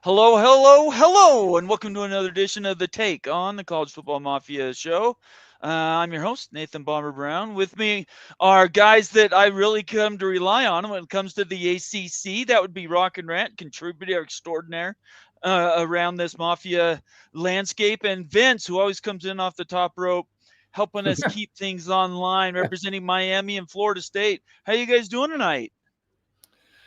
Hello, hello, hello, and welcome to another edition of The Take on the College Football Mafia Show. I'm your host, Nathan Bomber Brown. With me are guys that I really come to rely on when it comes to the ACC. That would be Rock and Rant, contributor extraordinaire around this Mafia landscape, and Vince, who always comes in off the top rope, helping us keep things online, representing Miami and Florida State. How you guys doing tonight?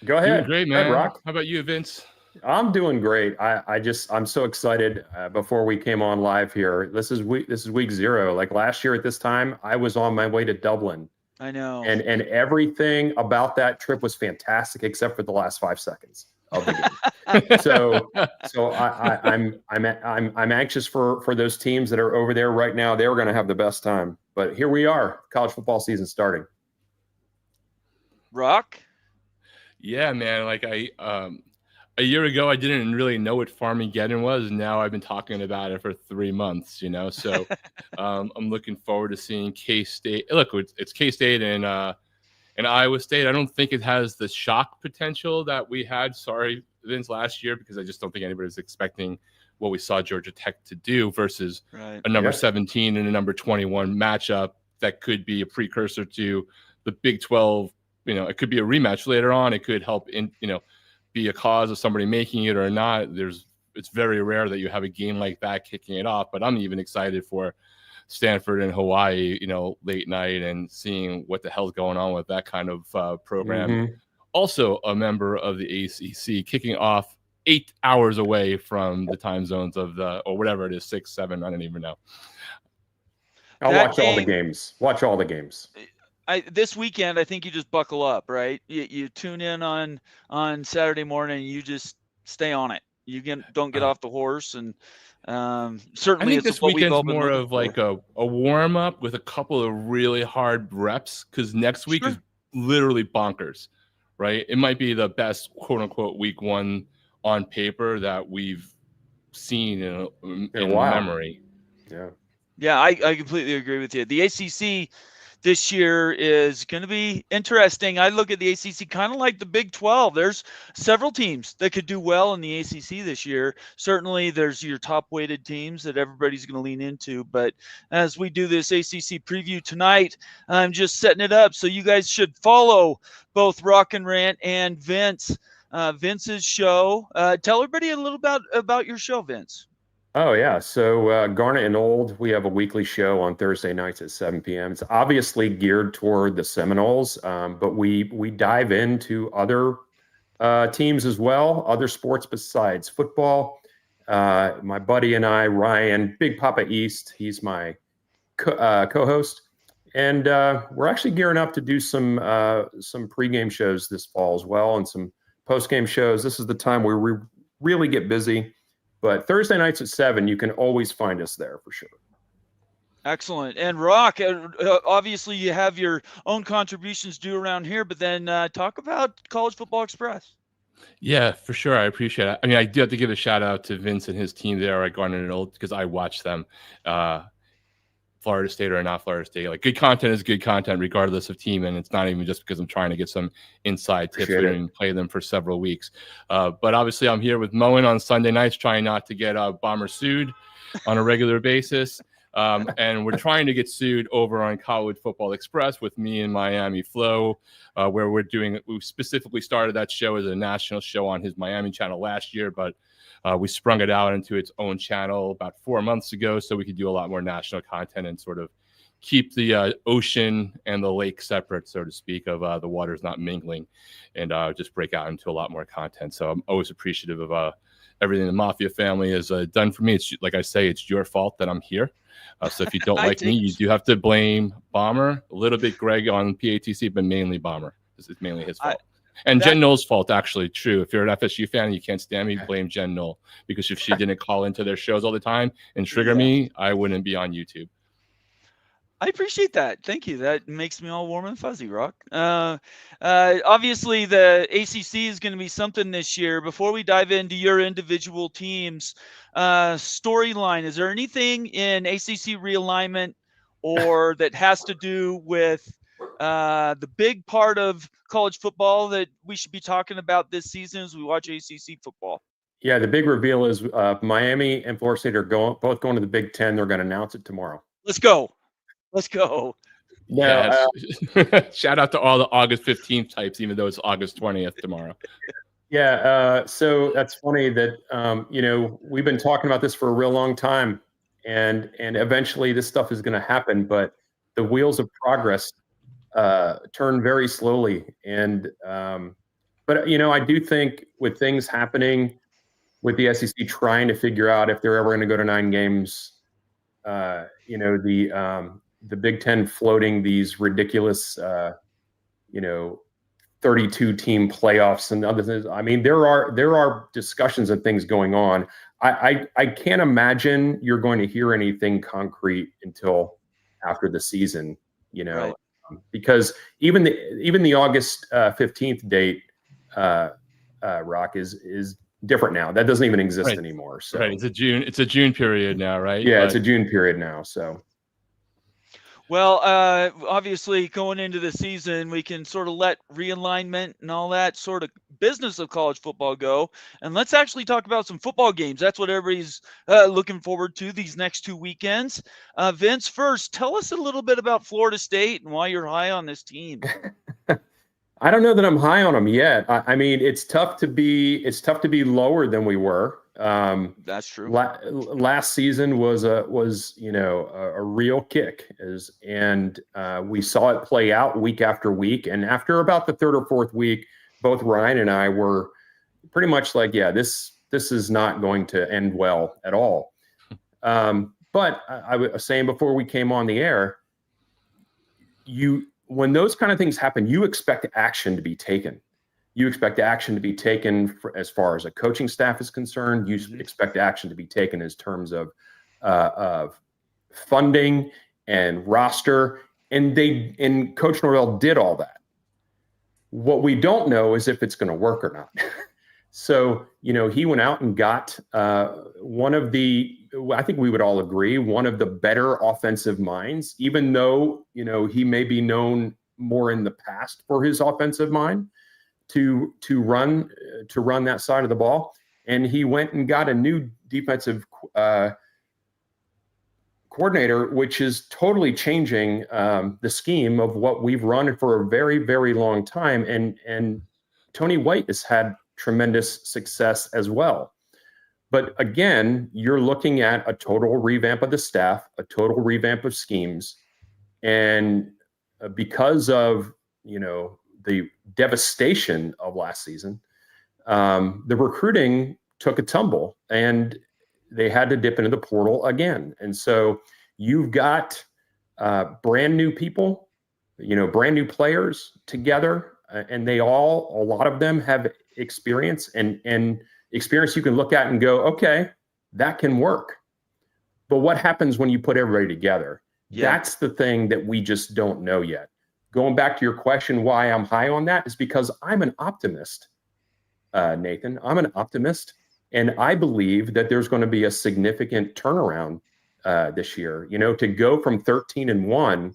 Go ahead. Doing great, Go ahead, man. Rock. How about you, Vince? I'm doing great. I'm so excited. Before we came on live here, this is week 0. Like last year at this time, I was on my way to Dublin, I know. and everything about that trip was fantastic except for the last 5 seconds of the game. So I'm anxious for those teams that are over there right now. They're going to have the best time. But here we are, college football season starting. Rock? Yeah, man. A year ago, I didn't really know what Farmageddon was. And now I've been talking about it for 3 months, So I'm looking forward to seeing K-State. Look, it's K-State and Iowa State. I don't think it has the shock potential that we had, Vince, last year, because I just don't think anybody's expecting what we saw Georgia Tech to do versus a number 17 and a number 21 matchup that could be a precursor to the Big 12. It could be a rematch later on. It could help be a cause of somebody making it or not. It's very rare that you have a game like that kicking it off, but I'm even excited for Stanford and Hawaii, late night and seeing what the hell's going on with that kind of program. Mm-hmm. Also a member of the ACC, kicking off 8 hours away from the time zones of or whatever it is, 6, 7, I don't even know. I'll watch all the games. Watch all the games. This weekend, I think you just buckle up, right? You tune in on Saturday morning, and you just stay on it. You don't get off the horse, and certainly I think it's this weekend's more of like a warm up with a couple of really hard reps, because next week is literally bonkers, right? It might be the best quote unquote week 1 on paper that we've seen in memory. Yeah, I completely agree with you. The ACC this year is going to be interesting. I look at the ACC kind of like the Big 12. There's several teams that could do well in the ACC this year. Certainly, there's your top-weighted teams that everybody's going to lean into. But as we do this ACC preview tonight, I'm just setting it up. So you guys should follow both Rock and Rant and Vince's show. Tell everybody a little about your show, Vince. Oh, yeah. So Garnet and Old, we have a weekly show on Thursday nights at 7 p.m. It's obviously geared toward the Seminoles, but we dive into other teams as well, other sports besides football. My buddy and I, Ryan, Big Papa East, he's my co-host. And we're actually gearing up to do some pregame shows this fall as well, and some postgame shows. This is the time where we really get busy. But Thursday nights at 7, you can always find us there for sure. Excellent. And Rock, obviously you have your own contributions due around here, but then talk about College Football Express. Yeah, for sure. I appreciate it. I mean, I do have to give a shout out to Vince and his team there at Garnet and Old, because I watch them. Florida State or not Florida State, like good content is good content regardless of team, and it's not even just because I'm trying to get some inside tips and play them for several weeks. But obviously I'm here with Moen on Sunday nights, trying not to get Bomber sued on a regular basis, and we're trying to get sued over on College Football Express with me and Miami Flow, where we specifically started that show as a national show on his Miami channel last year, but we sprung it out into its own channel about 4 months ago so we could do a lot more national content and sort of keep the ocean and the lake separate, so to speak, of the waters not mingling, and just break out into a lot more content. So I'm always appreciative of everything the Mafia family has done for me. It's like I say, it's your fault that I'm here. So if you don't like me, you do have to blame Bomber, a little bit Greg on PATC, but mainly Bomber. It's mainly his fault. And Jen Knoll's fault, actually, true. If you're an FSU fan and you can't stand me, blame Jen Knoll. Because if she didn't call into their shows all the time and trigger me, I wouldn't be on YouTube. I appreciate that. Thank you. That makes me all warm and fuzzy, Rock. Obviously, the ACC is going to be something this year. Before we dive into your individual teams' storyline, is there anything in ACC realignment or that has to do with the big part of college football that we should be talking about this season as we watch ACC football? Yeah, the big reveal is Miami and Florida State are both going to the Big Ten. They're going to announce it tomorrow. Let's go. Let's go. No, Shout out to all the August 15th types, even though it's August 20th tomorrow. Yeah, so that's funny that we've been talking about this for a real long time, and eventually this stuff is going to happen. But the wheels of progress turn very slowly, and but I do think with things happening, with the SEC trying to figure out if they're ever going to go to 9 games, the Big Ten floating these ridiculous 32-team playoffs and other things. I mean, there are discussions and things going on. I can't imagine you're going to hear anything concrete until after the season, Right. Because even the August 15th date, Rock is different now. That doesn't even exist anymore. So right, it's a June period now, right? Yeah, it's a June period now. So. Well, obviously, going into the season, we can sort of let realignment and all that sort of business of college football go. And let's actually talk about some football games. That's what everybody's looking forward to these next 2 weekends. Vince, first, tell us a little bit about Florida State and why you're high on this team. I don't know that I'm high on them yet. I mean, it's tough to be lower than we were. That's true. Last season was a real kick, and we saw it play out week after week. And after about the 3rd or 4th week, both Ryan and I were pretty much like, yeah, this is not going to end well at all. But I was saying before we came on the air, when those kind of things happen, you expect action to be taken. You expect action to be taken as far as a coaching staff is concerned. You expect action to be taken in terms of funding and roster. And Coach Norvell did all that. What we don't know is if it's going to work or not. So, he went out and got one of the, I think we would all agree, one of the better offensive minds, even though, he may be known more in the past for his offensive mind to run that side of the ball. And he went and got a new defensive coordinator, which is totally changing the scheme of what we've run for a very, very long time. And Tony White has had tremendous success as well. But again, you're looking at a total revamp of the staff, a total revamp of schemes. And because of, the devastation of last season, the recruiting took a tumble and they had to dip into the portal again. And so you've got brand new people, brand new players together, and a lot of them have experience and experience you can look at and go, okay, that can work. But what happens when you put everybody together? Yeah. That's the thing that we just don't know yet. Going back to your question, why I'm high on that is because I'm an optimist, Nathan. I'm an optimist, and I believe that there's going to be a significant turnaround this year. To go from 13-1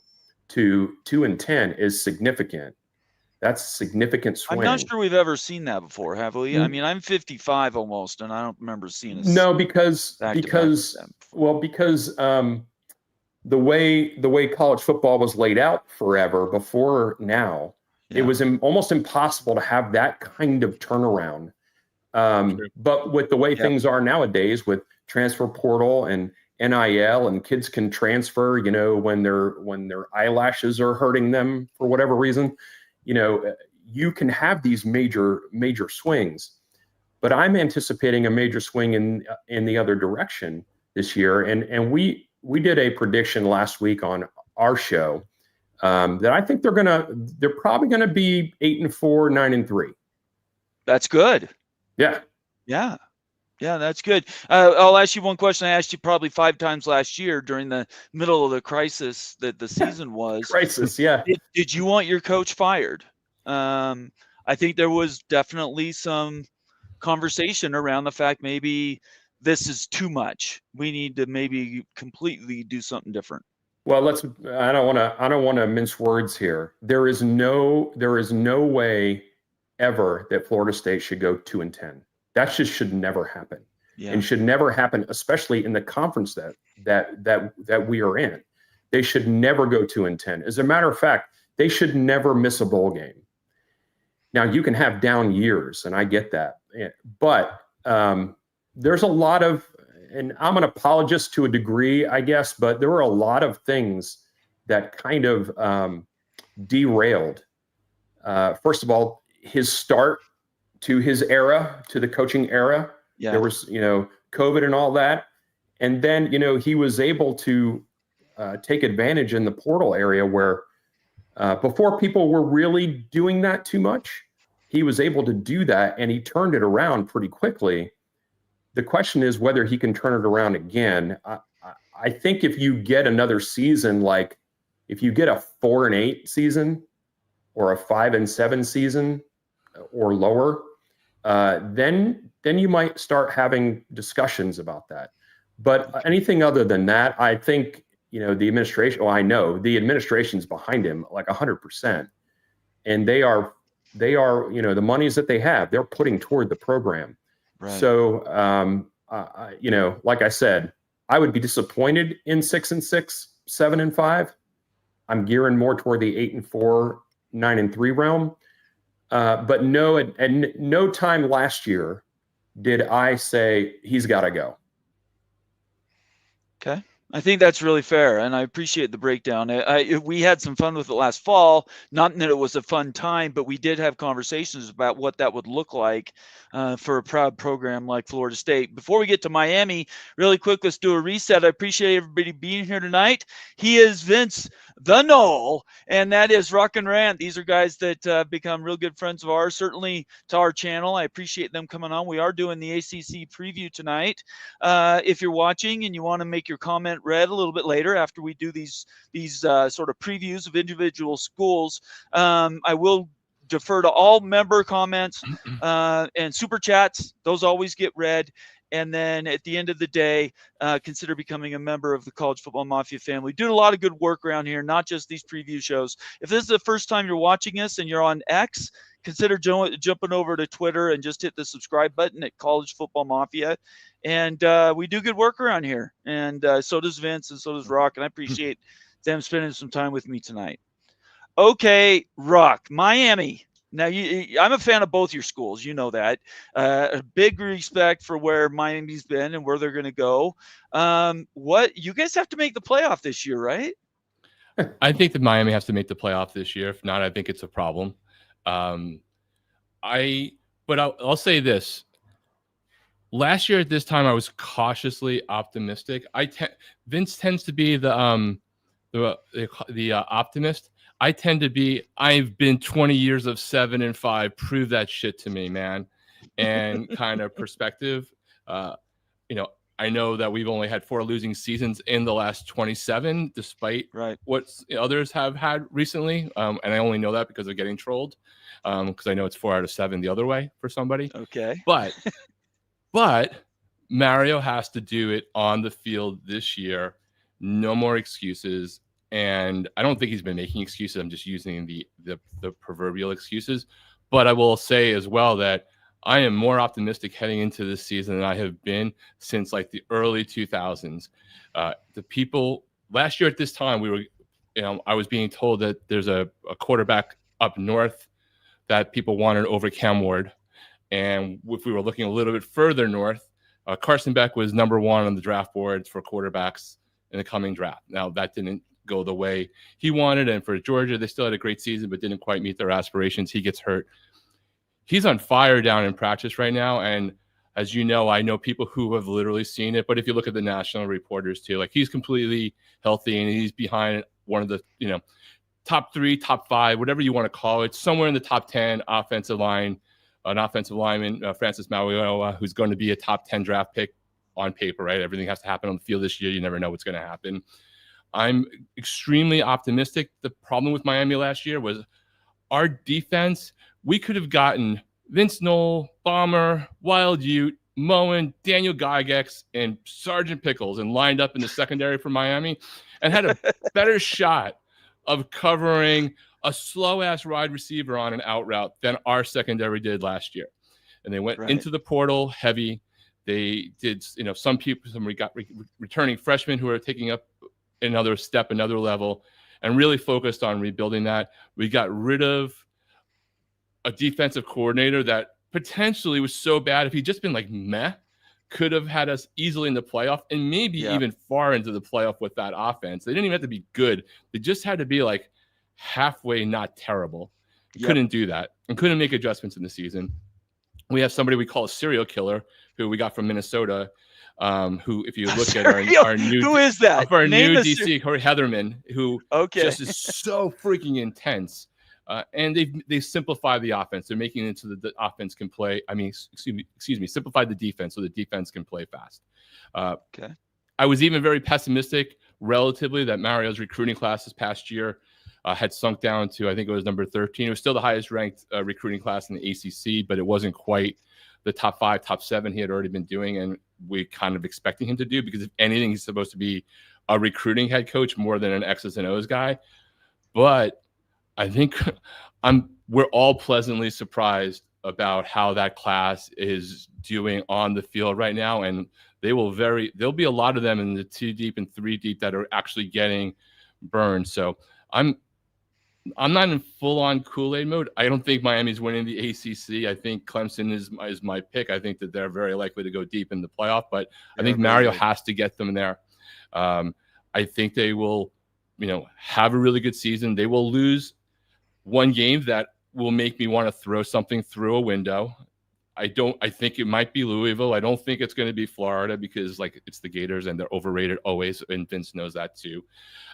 to 2-10 is significant. That's a signiticant swing. I'm not sure we've ever seen that before, have we? I mean, I'm 55 almost, and I don't remember seeing it. No, because the way college football was laid out forever before now, it was almost impossible to have that kind of turnaround. But with the way things are nowadays, with transfer portal and NIL, and kids can transfer, when their eyelashes are hurting them for whatever reason, you can have these major swings. But I'm anticipating a major swing in the other direction this year, and we did a prediction last week on our show that I think they're probably gonna be 8-4, 9-3. That's good. Yeah, that's good. I'll ask you one question I asked you probably 5 times last year during the middle of the crisis that the season was. Crisis, yeah. Did you want your coach fired? I think there was definitely some conversation around the fact maybe this is too much. We need to maybe completely do something different. Well, I don't want to mince words here. There is no way ever that Florida State should go 2-10. That just should never happen, Yeah. and should never happen, especially in the conference that we are in. They should never go 2-10. As a matter of fact, they should never miss a bowl game. Now, you can have down years, and I get that, but there's a lot of, and I'm an apologist to a degree, I guess, but there were a lot of things that kind of derailed. First of all, his start to his era, to the coaching era. Yeah. There was, COVID and all that. And then, he was able to take advantage in the portal area where before people were really doing that too much, he was able to do that, and he turned it around pretty quickly. The question is whether he can turn it around again. I think if you get another season, like if you get a 4-8 season or a 5-7 season or lower, then you might start having discussions about that. But anything other than that, I think, the administration, I know the administration's behind him like 100%. And they are, the monies that they have, they're putting toward the program. Right. So, like I said, I would be disappointed in 6-6, 7-5. I'm gearing more toward the 8-4, 9-3 realm. But no, at no time last year did I say he's got to go. Okay. I think that's really fair, and I appreciate the breakdown. We had some fun with it last fall, not that it was a fun time, but we did have conversations about what that would look like for a proud program like Florida State. Before we get to Miami, really quick, let's do a reset. I appreciate everybody being here tonight. He is Vince the Knoll, and that is Rock and Rant. These are guys that become real good friends of ours, certainly to our channel. I appreciate them coming on. We are doing the ACC preview tonight. If you're watching and you want to make your comment read a little bit later after we do these sort of previews of individual schools, I will defer to all member comments and super chats. Those always get read. And then at the end of the day, consider becoming a member of the College Football Mafia family. We do a lot of good work around here, not just these preview shows. If this is the first time you're watching us and you're on X, consider jumping over to Twitter and just hit the subscribe button at College Football Mafia. And we do good work around here. And so does Vince, and so does Rock. And I appreciate them spending some time with me tonight. Okay, Rock, Miami. Now, I'm a fan of both your schools. You know that. A big respect for where Miami's been and where they're going to go. What you guys have to make the playoff this year, right? I think that Miami has to make the playoff this year. If not, I think it's a problem. But I'll say this. Last year at this time, I was cautiously optimistic. Vince tends to be the optimist. I tend to be, I've been 20 years of 7-5. Prove that shit to me, man. And kind of perspective. I know that we've only had 4 losing seasons in the last 27, despite what others have had recently. And I only know that because of getting trolled. Because I know it's 4 out of 7 the other way for somebody. Okay. But Mario has to do it on the field this year. No more excuses. And I don't think he's been making excuses. I'm just using the proverbial excuses. But I will say as well that I am more optimistic heading into this season than I have been since like the early 2000s. The people last year at this time, I was being told that there's a quarterback up north that people wanted over Cam Ward. And if we were looking a little bit further north, Carson Beck was number 1 on the draft boards for quarterbacks in the coming draft. Now, that didn't go the way he wanted. And for Georgia, they still had a great season, but didn't quite meet their aspirations. He gets hurt. He's on fire down in practice right now. And as you know, I know people who have literally seen it. But if you look at the national reporters too, like he's completely healthy and he's behind one of the, top 3, top 5, whatever you want to call it, somewhere in the top 10 offensive line, an offensive lineman, Francis Mauigoa, who's going to be a top 10 draft pick on paper, right? Everything has to happen on the field this year. You never know what's going to happen. I'm extremely optimistic. The problem with Miami last year was our defense. We could have gotten Vince Knoll, Bomber, Wild Ute, Moen, Daniel Gygax, and Sergeant Pickles and lined up in the secondary for Miami and had a better shot of covering a slow-ass wide receiver on an out route than our secondary did last year. and they went Right. into the portal heavy. They did, some returning freshmen who are taking up another step, another level, and really focused on rebuilding that. We got rid of a defensive coordinator that potentially was so bad, if he'd just been like meh, could have had us easily in the playoff and maybe even far into the playoff with that offense. They didn't even have to be good. They just had to be like halfway, not terrible. Couldn't do that and couldn't make adjustments in the season. We have somebody we call a serial killer who we got from Minnesota, who, if you look at our new, who is that? Our new DC, Corey Heatherman, who just is so freaking intense. And they simplified the offense. They're making it so that the offense can play. I mean, excuse me, simplified the defense so the defense can play fast. I was even very pessimistic relatively that Mario's recruiting class this past year had sunk down to, I think it was number 13. It was still the highest ranked recruiting class in the ACC, but it wasn't quite the top 5, top 7 he had already been doing, and we kind of expecting him to do, because if anything, he's supposed to be a recruiting head coach more than an X's and O's guy. But I think we're all pleasantly surprised about how that class is doing on the field right now, and there'll be a lot of them in the 2 deep and 3 deep that are actually getting burned. So I'm not in full-on Kool-Aid mode. I don't think Miami's winning the ACC. I think Clemson is my pick. I think that they're very likely to go deep in the playoff, but I think Mario has to get them there. I think they will, have a really good season. They will lose one game that will make me want to throw something through a window. I think it might be Louisville. I don't think it's going to be Florida, because it's the Gators and they're overrated always, and Vince knows that too.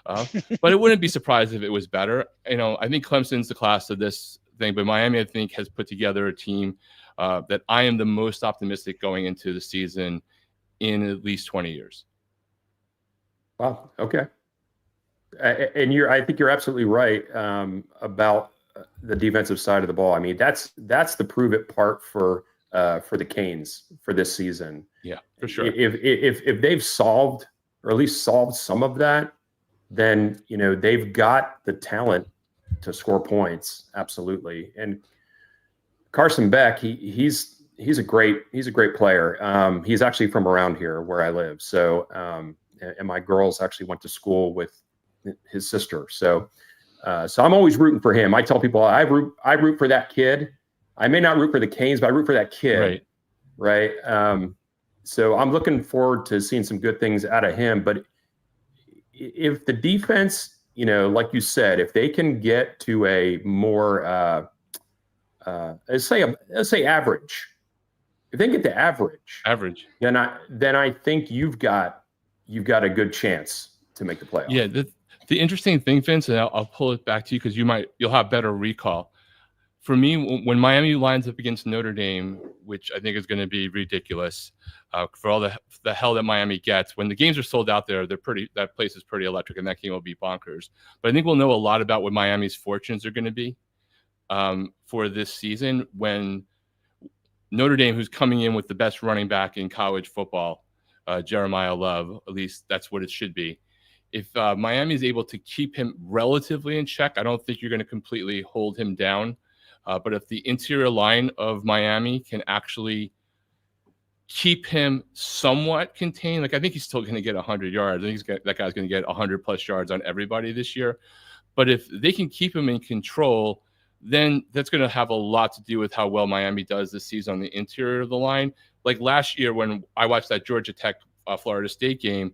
But it wouldn't be surprised if it was better. I think Clemson's the class of this thing, but Miami, I think, has put together a team that I am the most optimistic going into the season in at least 20 years. Wow. Okay. And I think you're absolutely right about the defensive side of the ball. I mean, that's the prove it part for the Canes for this season. Yeah, for sure. If they've solved, or at least solved some of that, then they've got the talent to score points. Absolutely. And Carson Beck, he's a great player. He's actually from around here where I live. So and my girls actually went to school with his sister. So I'm always rooting for him. I tell people I root for that kid. I may not root for the Canes, but I root for that kid. Right. So I'm looking forward to seeing some good things out of him. But if the defense, like you said, if they can get to a more, let's say average, if they can get to average, then I think you've got a good chance to make the playoff. Yeah. The interesting thing, Vince, and I'll pull it back to you because you'll have better recall. For me, when Miami lines up against Notre Dame, which I think is going to be ridiculous for all the hell that Miami gets, when the games are sold out there, that place is pretty electric, and that game will be bonkers. But I think we'll know a lot about what Miami's fortunes are going to be for this season when Notre Dame, who's coming in with the best running back in college football, Jeremiah Love, at least that's what it should be. If Miami is able to keep him relatively in check, I don't think you're going to completely hold him down. But if the interior line of Miami can actually keep him somewhat contained, I think he's still going to get 100 yards. I think that guy's going to get 100+ yards on everybody this year. But if they can keep him in control, then that's going to have a lot to do with how well Miami does this season on the interior of the line. Like last year when I watched that Georgia Tech Florida State game,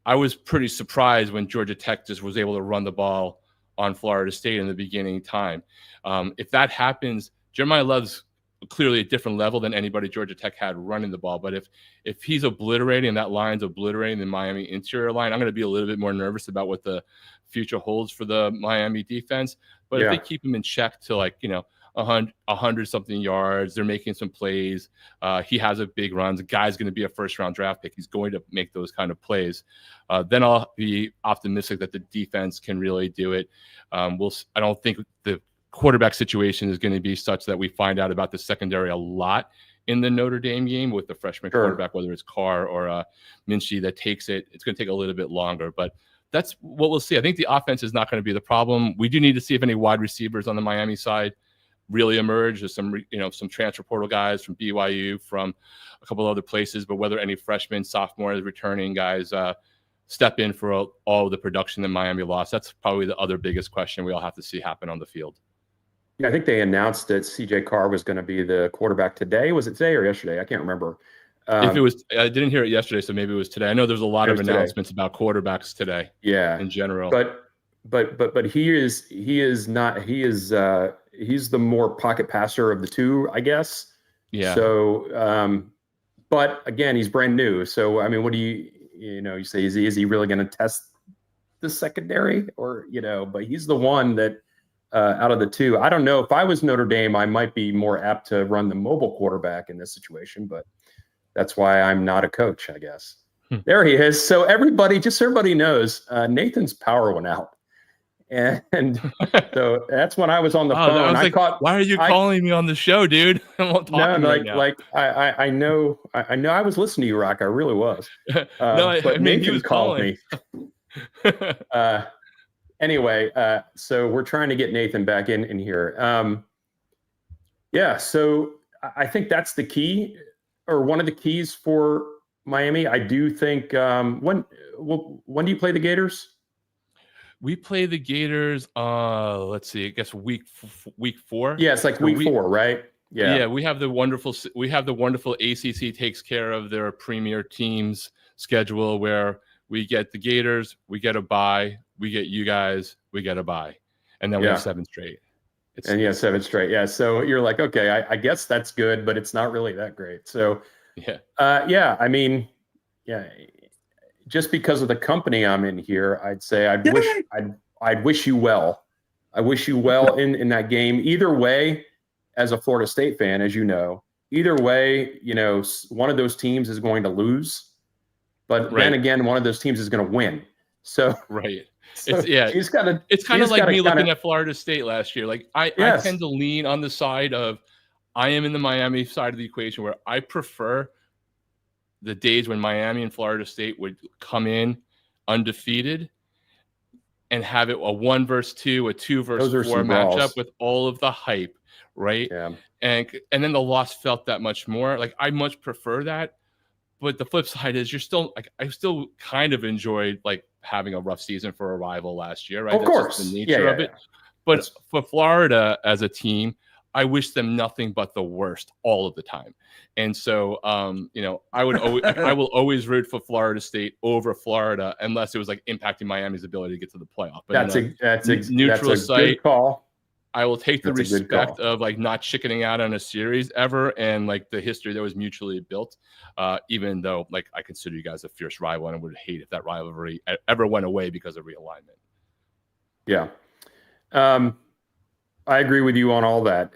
I was pretty surprised when Georgia Tech just was able to run the ball on Florida State in the beginning time. If that happens, Jeremiah Love's clearly a different level than anybody Georgia Tech had running the ball. But if he's obliterating, that line's obliterating the Miami interior line, I'm going to be a little bit more nervous about what the future holds for the Miami defense. But if they keep him in check to 100 something yards, they're making some plays. He has a big runs. The guy's going to be a first-round draft pick. He's going to make those kind of plays. Then I'll be optimistic that the defense can really do it. I don't think the quarterback situation is going to be such that we find out about the secondary a lot in the Notre Dame game with the freshman quarterback, whether it's Carr or Minchie that takes it. It's going to take a little bit longer, but that's what we'll see. I think the offense is not going to be the problem. We do need to see if any wide receivers on the Miami side really emerge. There's some some transfer portal guys from BYU, from a couple of other places, but whether any freshmen, sophomores, returning guys step in for all of the production that Miami lost, that's probably the other biggest question we all have to see happen on the field. Yeah, I think they announced that CJ Carr was going to be the quarterback today. Was it today or yesterday? I can't remember. If it was, I didn't hear it yesterday, so maybe it was today. I know there's a lot of announcements about quarterbacks today. Yeah, in general. But he's the more pocket passer of the two, I guess. Yeah. So, but again, he's brand new. So, I mean, what do you say? Is he really going to test the secondary, or But he's the one that out of the two. I don't know. If I was Notre Dame, I might be more apt to run the mobile quarterback in this situation, but that's why I'm not a coach, I guess. There he is. So everybody knows Nathan's power went out. And so that's when I was on the phone. Why are you calling me on the show, dude? I'm not talking right now. I know I was listening to you, Rock. I really was. But Nathan he was called me. Anyway, so we're trying to get Nathan back in here. So I think that's the key, or one of the keys for Miami. I do think when do you play the Gators? We play the Gators. Let's see. I guess week 4. Yeah, it's like week 4, right? Yeah. Yeah. We have the wonderful ACC takes care of their premier teams schedule, where we get the Gators, we get a bye, we get you guys, we get a bye, and then we have 7 straight. 7 straight. Yeah. So you're like, okay, I guess that's good, but it's not really that great. So I mean, just because of the company I'm in here, I'd say I'd wish you well. I wish you well in that game. Either way, as a Florida State fan, as you know, either way, one of those teams is going to lose, but then again, one of those teams is going to win. So it's kind of like me looking at Florida State last year. Like I tend to lean on the side of, I am in the Miami side of the equation, where I prefer the days when Miami and Florida State would come in undefeated and have it a 1 versus 2, a 2 versus 4 matchup with all of the hype, right? Yeah. And then the loss felt that much more. Like, I much prefer that. But the flip side is, I still kind of enjoyed like having a rough season for a rival last year, right? Of course. Just the nature of it. But for Florida as a team, I wish them nothing but the worst all of the time. And so, I will always root for Florida State over Florida, unless it was like impacting Miami's ability to get to the playoff. But that's a good call. I will take the respect of like not chickening out on a series ever, and like the history that was mutually built, even though like I consider you guys a fierce rival, and I would hate if that rivalry ever went away because of realignment. Yeah. I agree with you on all that.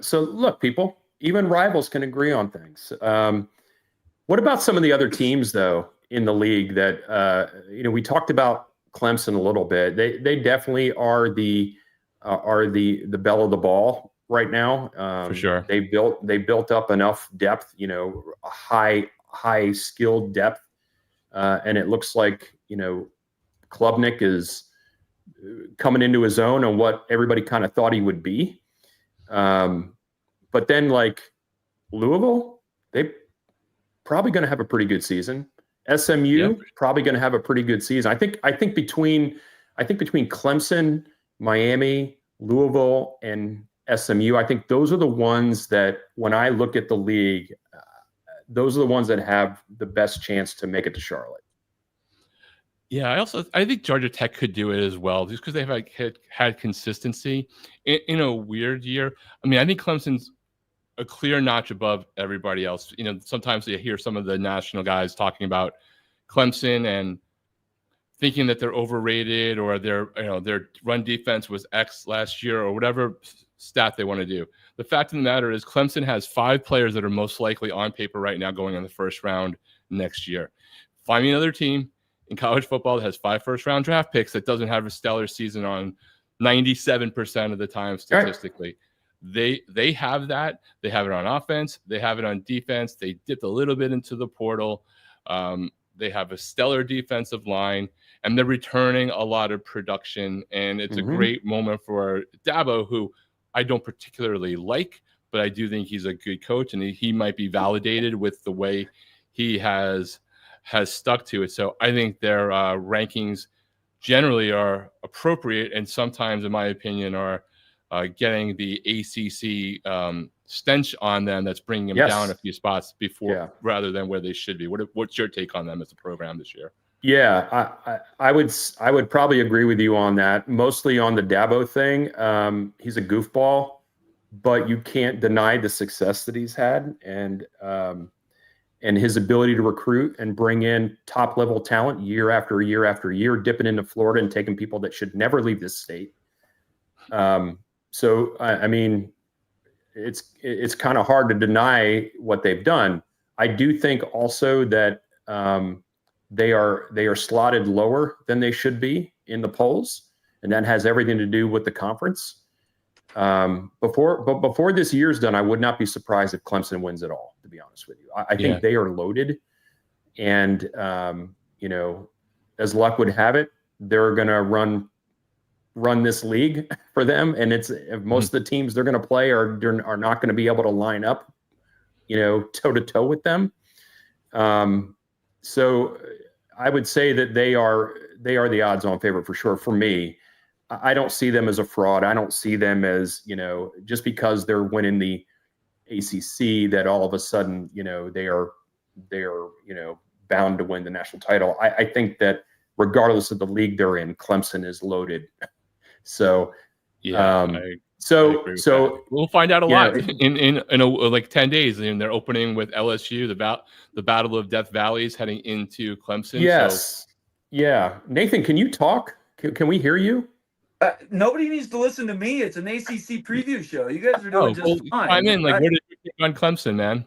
So look, people, even rivals can agree on things. What about some of the other teams though in the league that, we talked about Clemson a little bit. They definitely are the belle of the ball right now. For sure. They built up enough depth, high skilled depth. And it looks like, Klubnik is coming into his own on what everybody kind of thought he would be. But then like Louisville, they probably going to have a pretty good season. SMU probably going to have a pretty good season. I think between Clemson, Miami, Louisville, and SMU, I think those are the ones that, when I look at the league, those are the ones that have the best chance to make it to Charlotte. Yeah, I think Georgia Tech could do it as well, just because they've had consistency in a weird year. I mean, I think Clemson's a clear notch above everybody else. Sometimes you hear some of the national guys talking about Clemson and thinking that they're overrated, or their run defense was X last year, or whatever stat they want to do. The fact of the matter is, Clemson has 5 players that are most likely on paper right now going in the first round next year. Find me another team in college football that has 5 first-round draft picks that doesn't have a stellar season on 97% of the time statistically. Right. They have that. They have it on offense. They have it on defense. They dipped a little bit into the portal. They have a stellar defensive line, and they're returning a lot of production. And it's a great moment for Dabo, who I don't particularly like, but I do think he's a good coach, and he might be validated with the way he has stuck to it. So I think their rankings generally are appropriate, and sometimes, in my opinion, are getting the ACC stench on them that's bringing them down a few spots rather than where they should be. What's your take on them as a program this year? Yeah, I would probably agree with you on that. Mostly on the Dabo thing. He's a goofball, but you can't deny the success that he's had and his ability to recruit and bring in top level talent year after year after year, dipping into Florida and taking people that should never leave this state. So I mean, it's kind of hard to deny what they've done. I do think also that they are slotted lower than they should be in the polls, and that has everything to do with the conference. Before this year's done, I would not be surprised if Clemson wins it all, to be honest with you. I think they are loaded, and as luck would have it, they're going to run this league for them, and most of the teams they're going to play are not going to be able to line up, toe to toe with them. So I would say that they are the odds-on favorite for sure. For me, I don't see them as a fraud. I don't see them as, just because they're winning the ACC that all of a sudden, they are bound to win the national title. I think that regardless of the league they're in, Clemson is loaded. So, so we'll find out a lot in like 10 days, and they're opening with LSU, the Battle of Death Valleys heading into Clemson. Yes. Yeah. Nathan, can you talk? Can we hear you? Nobody needs to listen to me. It's an ACC preview show. You guys are doing just fine. I'm in. What did you think on Clemson, man?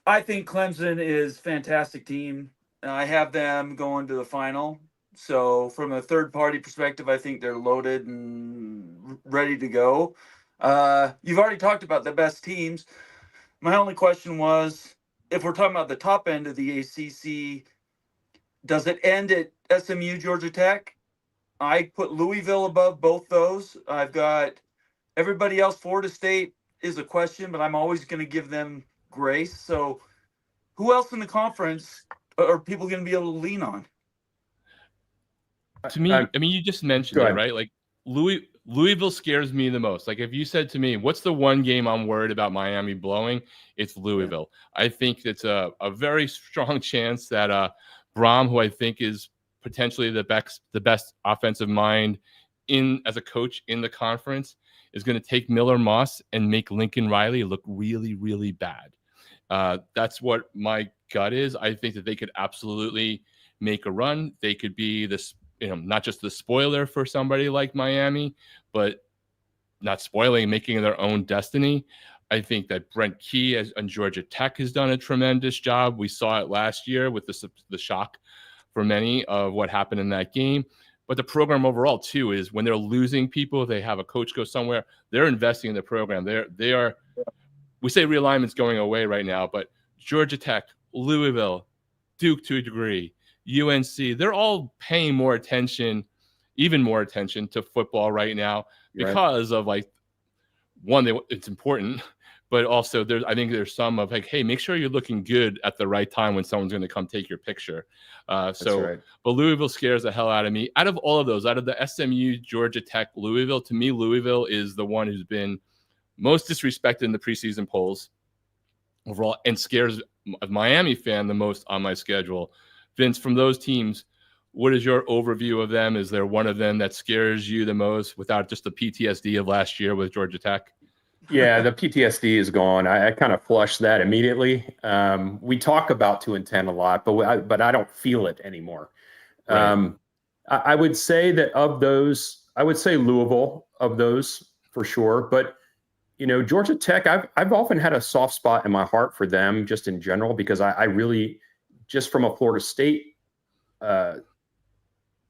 I think Clemson is a fantastic team. I have them going to the final. So from a third-party perspective, I think they're loaded and ready to go. You've already talked about the best teams. My only question was, if we're talking about the top end of the ACC, does it end at SMU, Georgia Tech? I put Louisville above both those. I've got everybody else. Florida State is a question, but I'm always going to give them grace. So who else in the conference are people going to be able to lean on? To me, I mean, you just mentioned it, right? Like Louisville scares me the most. Like if you said to me, what's the one game I'm worried about Miami blowing? It's Louisville. I think it's a very strong chance that Brom, who I think is potentially the best offensive mind as a coach in the conference, is going to take Miller Moss and make Lincoln Riley look really, really bad. That's what my gut is. I think that they could absolutely make a run. They could be this, not just the spoiler for somebody like Miami, but not spoiling, making their own destiny. I think that Brent Key on Georgia Tech has done a tremendous job. We saw it last year with the shock for many of what happened in that game. But the program overall, too, is when they're losing people, they have a coach go somewhere, they're investing in the program. They are, we say realignment's going away right now, but Georgia Tech, Louisville, Duke to a degree, UNC, they're all paying more attention, even more attention to football right now because of it's important. But also, I think there's some of like, hey, make sure you're looking good at the right time when someone's going to come take your picture. But Louisville scares the hell out of me. Out of all of those, out of the SMU, Georgia Tech, Louisville, to me, Louisville is the one who's been most disrespected in the preseason polls overall and scares a Miami fan the most on my schedule. Vince, from those teams, what is your overview of them? Is there one of them that scares you the most without just the PTSD of last year with Georgia Tech? Yeah, the PTSD is gone. I kind of flushed that immediately. We talk about 2 and 10 a lot, but I don't feel it anymore. Right. I would say that of those, I would say Louisville of those for sure. But Georgia Tech, I've often had a soft spot in my heart for them just in general because I really, just from a Florida State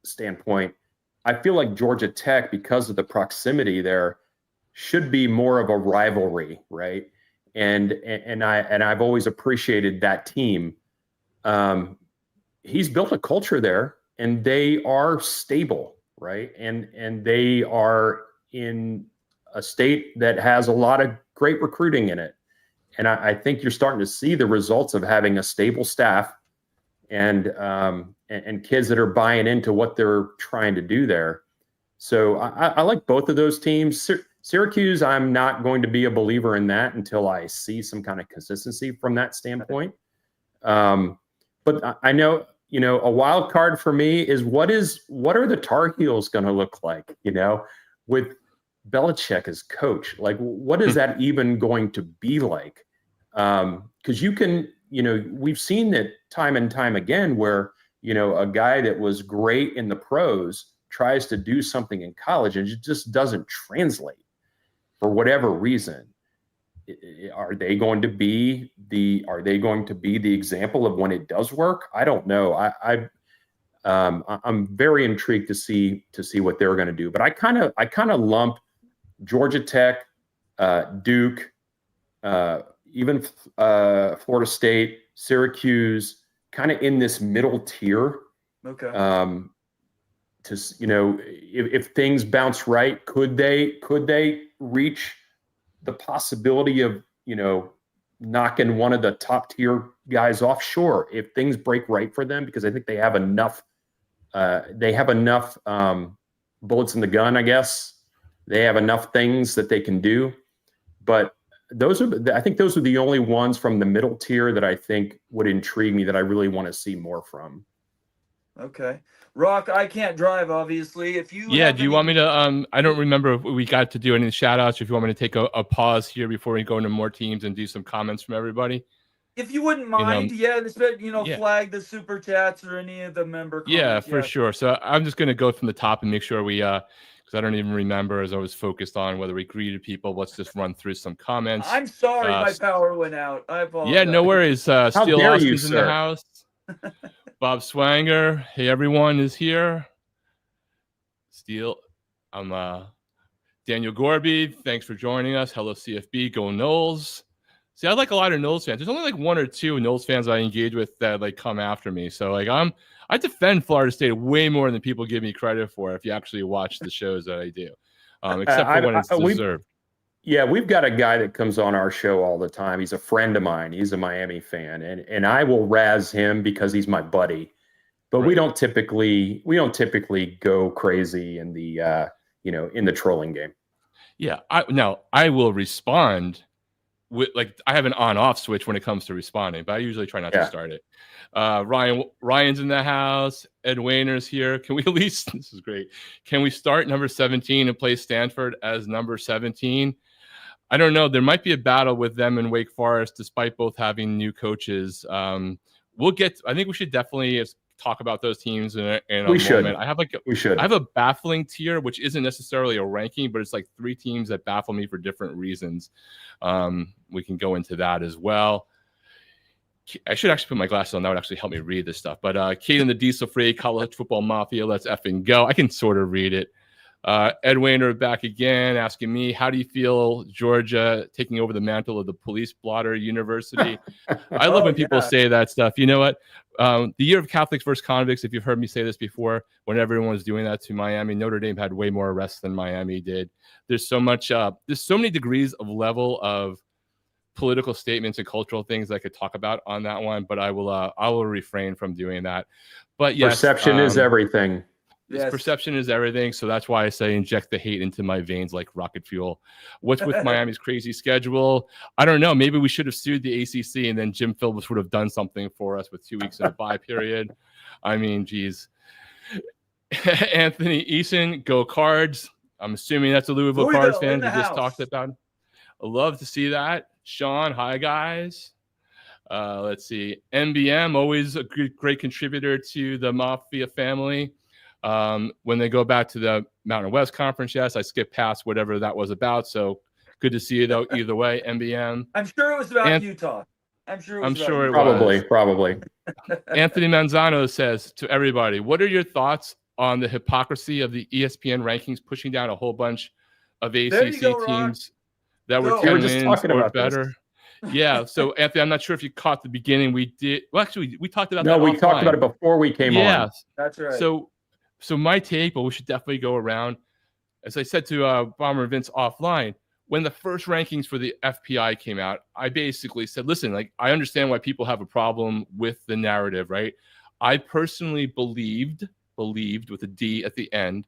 standpoint, I feel like Georgia Tech, because of the proximity there, should be more of a rivalry, right? And I've always appreciated that team. He's built a culture there, and they are stable, right? And they are in a state that has a lot of great recruiting in it. And I think you're starting to see the results of having a stable staff and kids that are buying into what they're trying to do there. So I like both of those teams. Syracuse, I'm not going to be a believer in that until I see some kind of consistency from that standpoint. But I know, a wild card for me is what are the Tar Heels going to look like, with Belichick as coach? Like, what is that even going to be like? Because you can, we've seen it time and time again where, a guy that was great in the pros tries to do something in college and it just doesn't translate for whatever reason. Are they going to be the example of when it does work? I don't know. I'm very intrigued to see what they're going to do. But I kind of lump Georgia Tech, Duke, even Florida State, Syracuse, kind of in this middle tier. Okay. If things bounce right, could they reach the possibility of knocking one of the top tier guys off? Sure, if things break right for them, because I think they have enough. Bullets in the gun, I guess. They have enough things that they can do, but I think those are the only ones from the middle tier that I think would intrigue me, that I really want to see more from. Okay. Rock, I can't drive, obviously. If you do you want me to I don't remember if we got to do any shout outs, if you want me to take a pause here before we go into more teams and do some comments from everybody. If you wouldn't mind, flag the super chats or any of the member comments. Yeah, for sure. So I'm just going to go from the top and make sure we because I don't even remember, as I was focused on whether we greeted people. Let's just run through some comments. I'm sorry my power went out. I apologize. Yeah, no worries. Steel Austin's in the house. Bob Swanger, hey everyone, is here. Steel, I'm Daniel Gorby. Thanks for joining us. Hello CFB, go Knowles. See, I like a lot of Knowles fans. There's only like one or two Knowles fans I engage with that like come after me. So like I defend Florida State way more than people give me credit for if you actually watch the shows that I do, except for when it's deserved. We've got a guy that comes on our show all the time. He's a friend of mine. He's a Miami fan, and I will razz him because he's my buddy. But right. we don't typically go crazy in the in the trolling game. Yeah, I will respond with I have an on-off switch when it comes to responding, but I usually try not to start it. Ryan's in the house. Ed Wayner's here. Can we at least? This is great. Can we start number 17 and play Stanford as number 17? I don't know. There might be a battle with them in Wake Forest, despite both having new coaches. I think we should definitely talk about those teams in a moment. I have a baffling tier, which isn't necessarily a ranking, but it's like 3 teams that baffle me for different reasons. We can go into that as well. I should actually put my glasses on. That would actually help me read this stuff. But Kate and the Diesel Free, College Football Mafia, let's effing go. I can sort of read it. Ed Wayner back again, asking me, how do you feel Georgia taking over the mantle of the police blotter university? I love when people say that stuff. You know what? The year of Catholics versus convicts, if you've heard me say this before, when everyone was doing that to Miami, Notre Dame had way more arrests than Miami did. There's so many degrees of level of political statements and cultural things I could talk about on that one, but I will refrain from doing that. But yes, perception is everything. Yes. Perception is everything. So that's why I say inject the hate into my veins like rocket fuel. What's with Miami's crazy schedule? I don't know. Maybe we should have sued the ACC and then Jim Phillips would have done something for us with 2 weeks in a bye period. I mean, geez. Anthony Eason, go Cards. I'm assuming that's a Louisville Cards fan we just talked about. I love to see that. Sean, hi guys. Let's see. MBM, always a great contributor to the Mafia family. When they go back to the Mountain West Conference, yes, I skipped past whatever that was about. So good to see you though. Either way, MBM. I'm sure it was about Utah. I'm sure it was. Probably. Anthony Manzano says to everybody, what are your thoughts on the hypocrisy of the ESPN rankings pushing down a whole bunch of ACC teams that were 10 wins or better? Yeah. So Anthony, I'm not sure if you caught the beginning. We did. Well, actually, we talked about that. No, we talked about it before we came on. Yeah, that's right. So my take, but we should definitely go around. as I said to Bomber Vince offline, when the first rankings for the FPI came out, I basically said, listen, like, I understand why people have a problem with the narrative, right? I personally believed with a D at the end,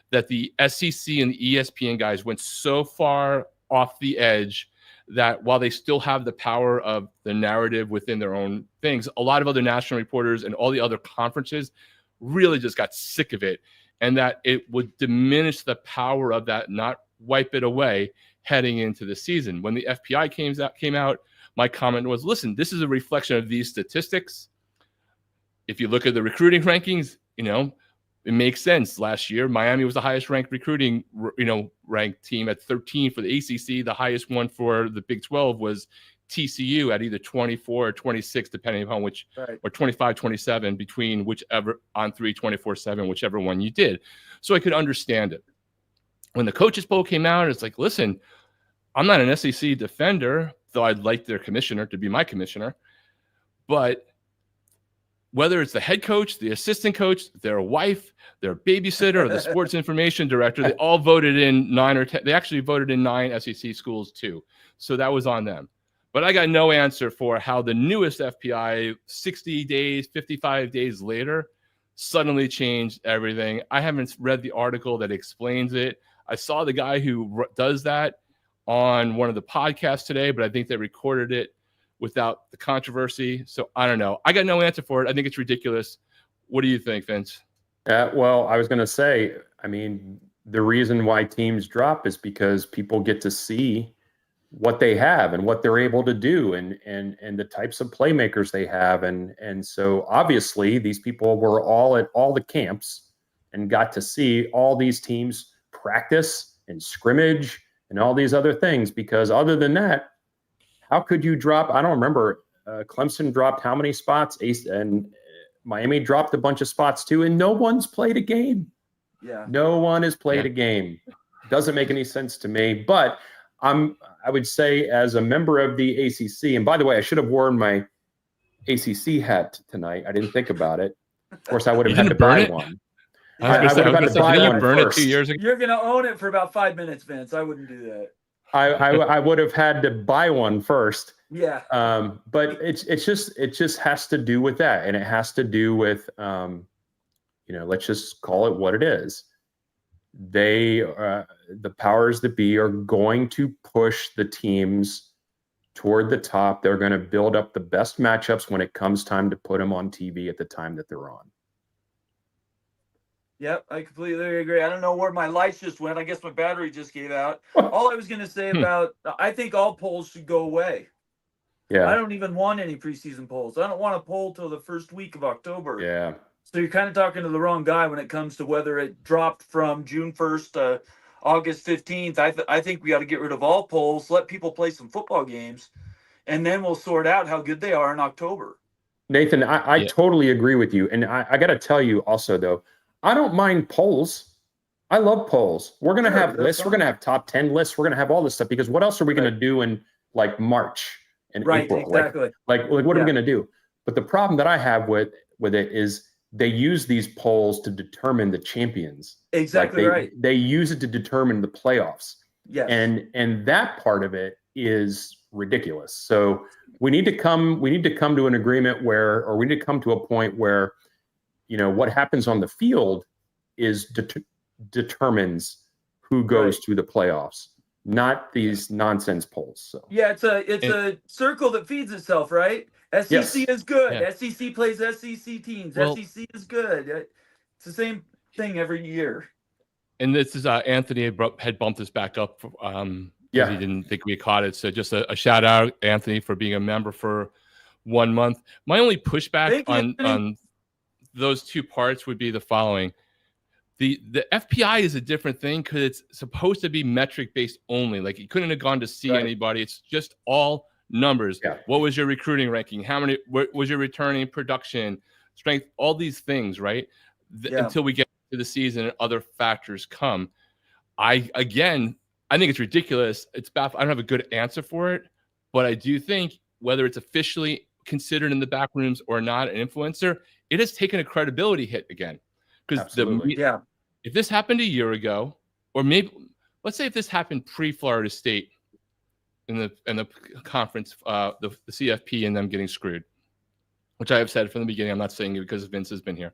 that the SEC and the ESPN guys went so far off the edge that while they still have the power of the narrative within their own things, a lot of other national reporters and all the other conferences really just got sick of it, and that it would diminish the power of that, not wipe it away heading into the season. When the FPI came out, my comment was, listen, this is a reflection of these statistics. If you look at the recruiting rankings, it makes sense. Last year, Miami was the highest ranked recruiting, ranked team at 13 for the ACC. The highest one for the Big 12 was TCU at either 24 or 26, depending upon which, right, or 25, 27, between whichever on 3, 24/7, whichever one you did. So I could understand it. When the coaches poll came out, it's like, listen, I'm not an SEC defender, though I'd like their commissioner to be my commissioner. But whether it's the head coach, the assistant coach, their wife, their babysitter, or the sports information director, they all voted in 9 or 10. They actually voted in 9 SEC schools too. So that was on them. But I got no answer for how the newest FPI, 60 days, 55 days later, suddenly changed everything. I haven't read the article that explains it. I saw the guy who does that on one of the podcasts today, but I think they recorded it without the controversy. So I don't know. I got no answer for it. I think it's ridiculous. What do you think, Vince? Well, I was going to say, I mean, the reason why teams drop is because people get to see what they have and what they're able to do, and the types of playmakers they have. And so obviously these people were all at all the camps and got to see all these teams practice and scrimmage and all these other things, because other than that, how could you drop? I don't remember. Clemson dropped how many spots? And Miami dropped a bunch of spots too, and no one's played a game. Yeah, no one has played a game. Doesn't make any sense to me. But I would say, as a member of the ACC, and by the way, I should have worn my ACC hat tonight. I didn't think about it. Of course, I would have had to buy one. I would have had to buy one first. 2 years ago. You're going to own it for about 5 minutes, Vince. I wouldn't do that. I would have had to buy one first. Yeah. But it just has to do with that, and it has to do with let's just call it what it is. They the powers that be are going to push the teams toward the top. They're going to build up the best matchups when it comes time to put them on TV at the time that they're on. Yep, I completely agree. I don't know where my lights just went. I guess my battery just gave out. All I was going to say about, I think all polls should go away. Yeah. I don't even want any preseason polls. I don't want a poll till the first week of October. Yeah. So you're kind of talking to the wrong guy when it comes to whether it dropped from June 1st to August 15th. I think we got to get rid of all polls, let people play some football games, and then we'll sort out how good they are in October. Nathan, I totally agree with you. And I got to tell you also, though, I don't mind polls. I love polls. We're going to have lists. We're going to have top 10 lists. We're going to have all this stuff, because what else are we going to do in like March and April? Exactly. Like what are we going to do? But the problem that I have with it is they use these polls to determine the champions. Exactly right. They use it to determine the playoffs. Yes. And that part of it is ridiculous. So we need to come to an agreement or we need to come to a point where, what happens on the field is determines who goes to the playoffs, not these nonsense polls. So yeah, it's a circle that feeds itself, right? SEC is good. Yeah. SEC plays SEC teams. SEC is good. It's the same thing every year. And this is Anthony had bumped us back up. He didn't think we caught it. So just a shout out, Anthony, for being a member for 1 month. My only pushback on those two parts would be the following. The FPI is a different thing because it's supposed to be metric based only. Like, you couldn't have gone to see anybody. It's just all numbers. Yeah. What was your recruiting ranking? What was your returning production, strength, all these things, right? Until we get to the season and other factors come. I think it's ridiculous. It's baffling. I don't have a good answer for it, but I do think whether it's officially considered in the back rooms or not an influencer, it has taken a credibility hit again. Because if this happened a year ago or maybe let's say if this happened pre-Florida State in the conference, the CFP and them getting screwed, which I have said from the beginning. I'm not saying it because Vince has been here.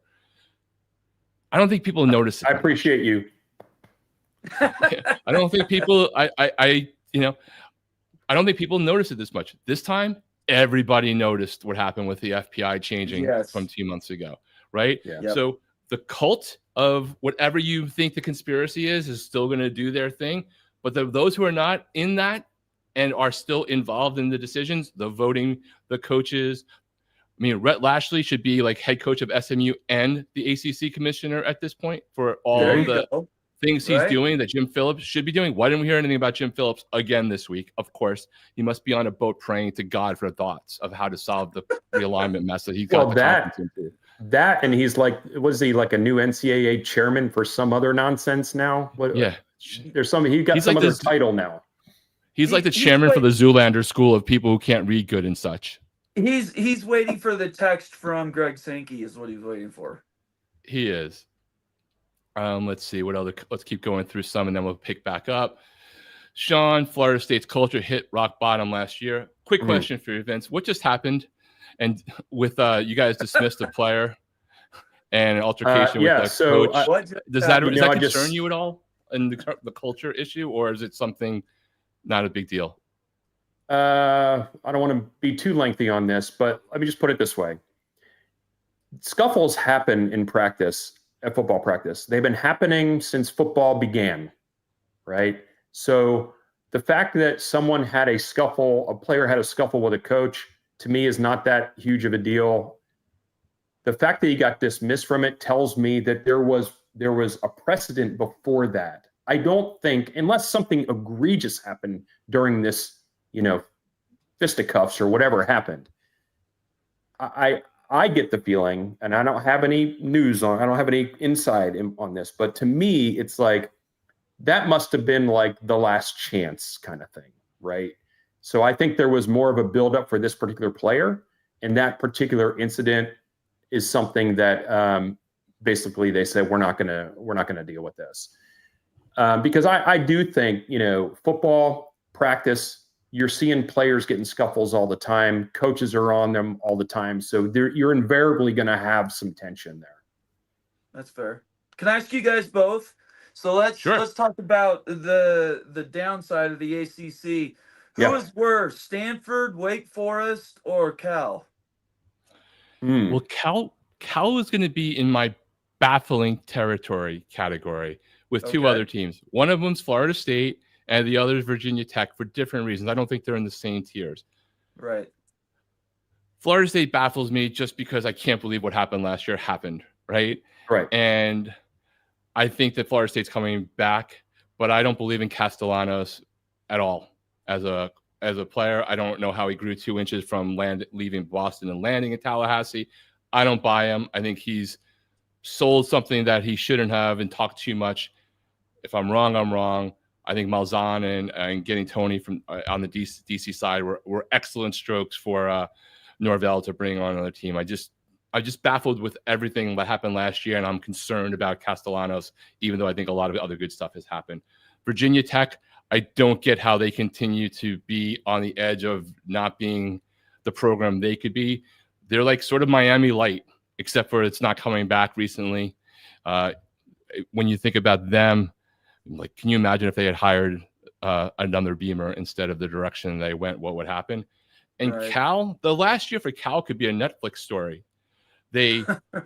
I don't think people notice it. I appreciate you. I don't think people I don't think people notice it this much. This time, everybody noticed what happened with the FPI changing from 2 months ago, right? Yeah. Yep. So the cult of whatever you think the conspiracy is still going to do their thing. But those who are not in that and are still involved in the decisions, the voting, the coaches. I mean, Rhett Lashley should be like head coach of SMU and the ACC commissioner at this point for all the things he's doing that Jim Phillips should be doing. Why didn't we hear anything about Jim Phillips again this week? Of course, he must be on a boat praying to God for thoughts of how to solve the realignment mess that he got the conference into. That, and he's like, was he like a new NCAA chairman for some other nonsense now? Yeah. There's some, he got some other title now. He's like the chairman for the Zoolander School of people who can't read good and such. He's waiting for the text from Greg Sankey is what he's waiting for. He is. Let's see what other. Let's keep going through some, and then we'll pick back up. Sean, Florida State's culture hit rock bottom last year. Quick question for you, Vince. What just happened? And with you guys dismissed a player and an altercation with the coach. Does that concern you at all in the culture issue, or is it something not a big deal? I don't want to be too lengthy on this, but let me just put it this way. Scuffles happen in practice, at football practice. They've been happening since football began, right? So the fact that someone had a player had a scuffle with a coach, to me is not that huge of a deal. The fact that he got dismissed from it tells me that there was a precedent before that. I don't think, unless something egregious happened during this, fisticuffs or whatever happened. I get the feeling, and I don't have any I don't have any inside on this, but to me, it's like that must have been like the last chance kind of thing, right? So I think there was more of a buildup for this particular player, and that particular incident is something that basically they said we're not gonna deal with this because I do think football practice. You're seeing players getting scuffles all the time. Coaches are on them all the time. So you're invariably going to have some tension there. That's fair. Can I ask you guys both? So let's talk about the downside of the ACC. Who is worse, Stanford, Wake Forest, or Cal? Well, Cal is going to be in my baffling territory category with two other teams. One of them's Florida State, and the other is Virginia Tech for different reasons. I don't think they're in the same tiers. Right. Florida State baffles me just because I can't believe what happened last year happened, right? Right. And I think that Florida State's coming back, but I don't believe in Castellanos at all as a player. I don't know how he grew 2 inches from leaving Boston and landing in Tallahassee. I don't buy him. I think he's sold something that he shouldn't have and talked too much. If I'm wrong, I'm wrong. I think Malzahn and getting Tony from on the DC side were excellent strokes for Norvell to bring on another team. I just baffled with everything that happened last year, and I'm concerned about Castellanos, even though I think a lot of other good stuff has happened. Virginia Tech, I don't get how they continue to be on the edge of not being the program they could be. They're like sort of Miami light, except for it's not coming back recently. When you think about them, like, can you imagine if they had hired another Beamer instead of the direction they went, what would happen? And Cal, the last year for Cal could be a Netflix story.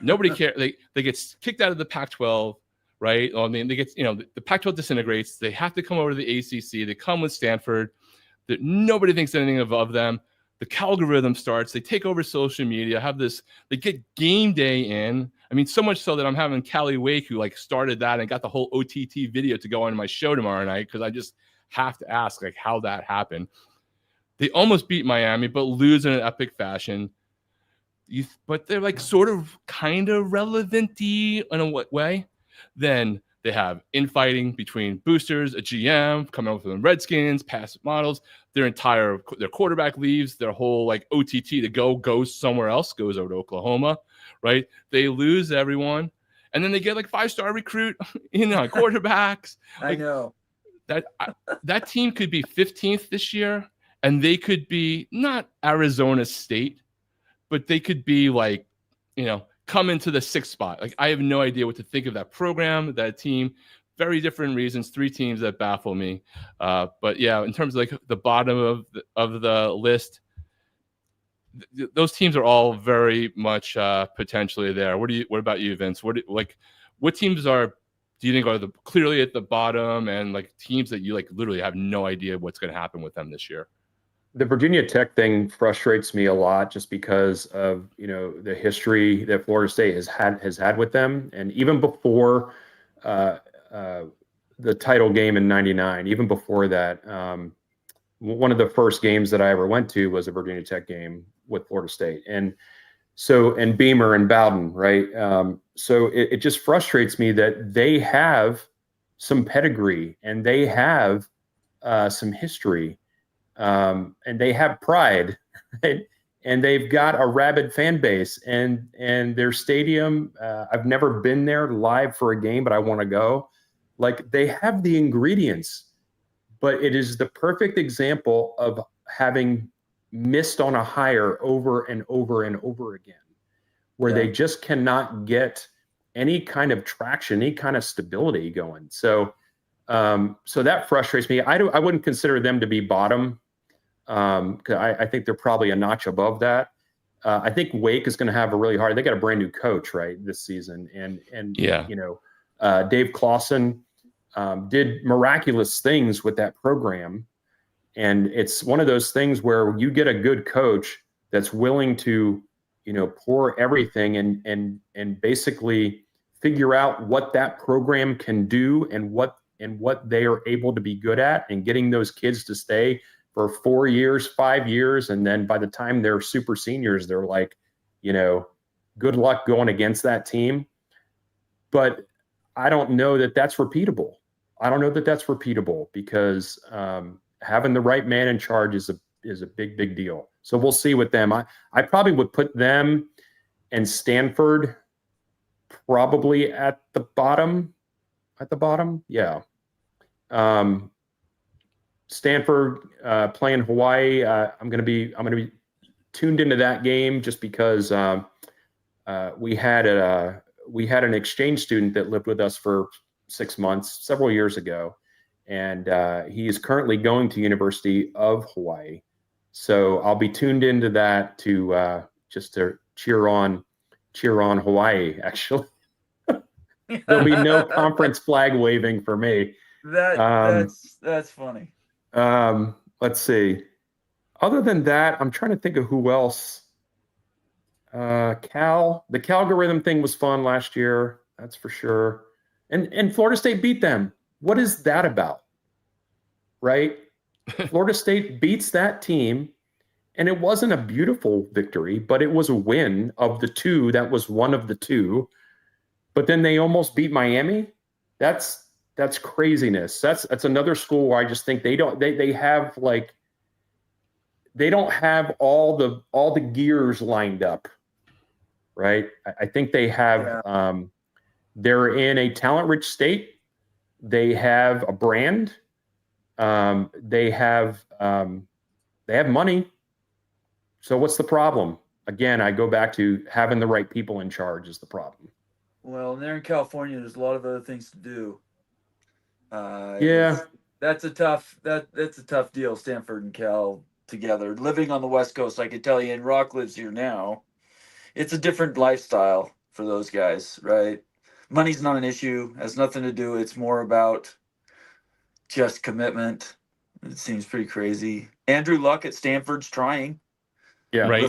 Nobody cares. They get kicked out of the Pac-12, right? I mean, they get, the Pac-12 disintegrates. They have to come over to the ACC. They come with Stanford. Nobody thinks anything of them. The Calgorithm starts. They take over social media. They get game day in. I mean, so much so that I'm having Callie Wake, who started that and got the whole OTT video to go on my show tomorrow night, because I just have to ask how that happened. They almost beat Miami, but lose in an epic fashion. But they're sort of kind of relevant-y in a way. Then they have infighting between boosters, a GM coming up with the Redskins, passive models. Their quarterback leaves. Their whole OTT to goes somewhere else, goes over to Oklahoma, right? They lose everyone. and then they get like 5-star recruit, quarterbacks. I know. That team could be 15th this year, and they could be not Arizona State, but they could be like, come into the 6th spot. Like, I have no idea what to think of that program, that team. Very different reasons. 3 teams that baffle me. But yeah, in terms of like the bottom of the list, those teams are all very much potentially there. What about you, Vince? What teams do you think are clearly at the bottom, and like teams that you like literally have no idea what's going to happen with them this year? The Virginia Tech thing frustrates me a lot, just because of the history that Florida State has had with them, and even before the title game in '99, even before that, one of the first games that I ever went to was a Virginia Tech game with Florida State, and Beamer and Bowden, right? So it just frustrates me that they have some pedigree, and they have some history, and they have pride, right? And they've got a rabid fan base, and their stadium. I've never been there live for a game, but I want to go. Like, they have the ingredients, but it is the perfect example of having missed on a hire over and over and over again, where they just cannot get any kind of traction, any kind of stability going. So that frustrates me. I wouldn't consider them to be bottom. I think they're probably a notch above that. I think Wake is going to have a really hard. They got a brand new coach, right, this season, and Dave Clawson did miraculous things with that program, and it's one of those things where you get a good coach that's willing to pour everything and basically figure out what that program can do and what they are able to be good at, and getting those kids to stay for 4 years, 5 years. And then by the time they're super seniors, they're like, good luck going against that team. But I don't know that that's repeatable. Because having the right man in charge is a big deal. So we'll see with them. I probably would put them and Stanford probably at the bottom. Yeah. Stanford playing Hawaii. I'm going to be tuned into that game, just because we had an exchange student that lived with us for 6 months several years ago, and he is currently going to University of Hawaii. So I'll be tuned into that to just to cheer on Hawaii. Actually, there'll be no conference flag waving for me. That's funny. Let's see. Other than that, I'm trying to think of who else. The Calgorithm thing was fun last year. That's for sure. And Florida State beat them. What is that about? Right? Florida State beats that team, and it wasn't a beautiful victory, but it was a win of the two. That was one of the two. But then they almost beat Miami. That's craziness. That's another school where I just think they don't have all the gears lined up, right? I think they have they're in a talent-rich state. They have a brand. They have money. So what's the problem? Again, I go back to having the right people in charge is the problem. Well, and they're in California. There's a lot of other things to do. That's a tough deal. Stanford and Cal together, living on the West Coast. I could tell you, and Rock lives here now. It's a different lifestyle for those guys, right? Money's not an issue. Has nothing to do. It's more about just commitment. It seems pretty crazy. Andrew Luck at Stanford's trying. Yeah, right.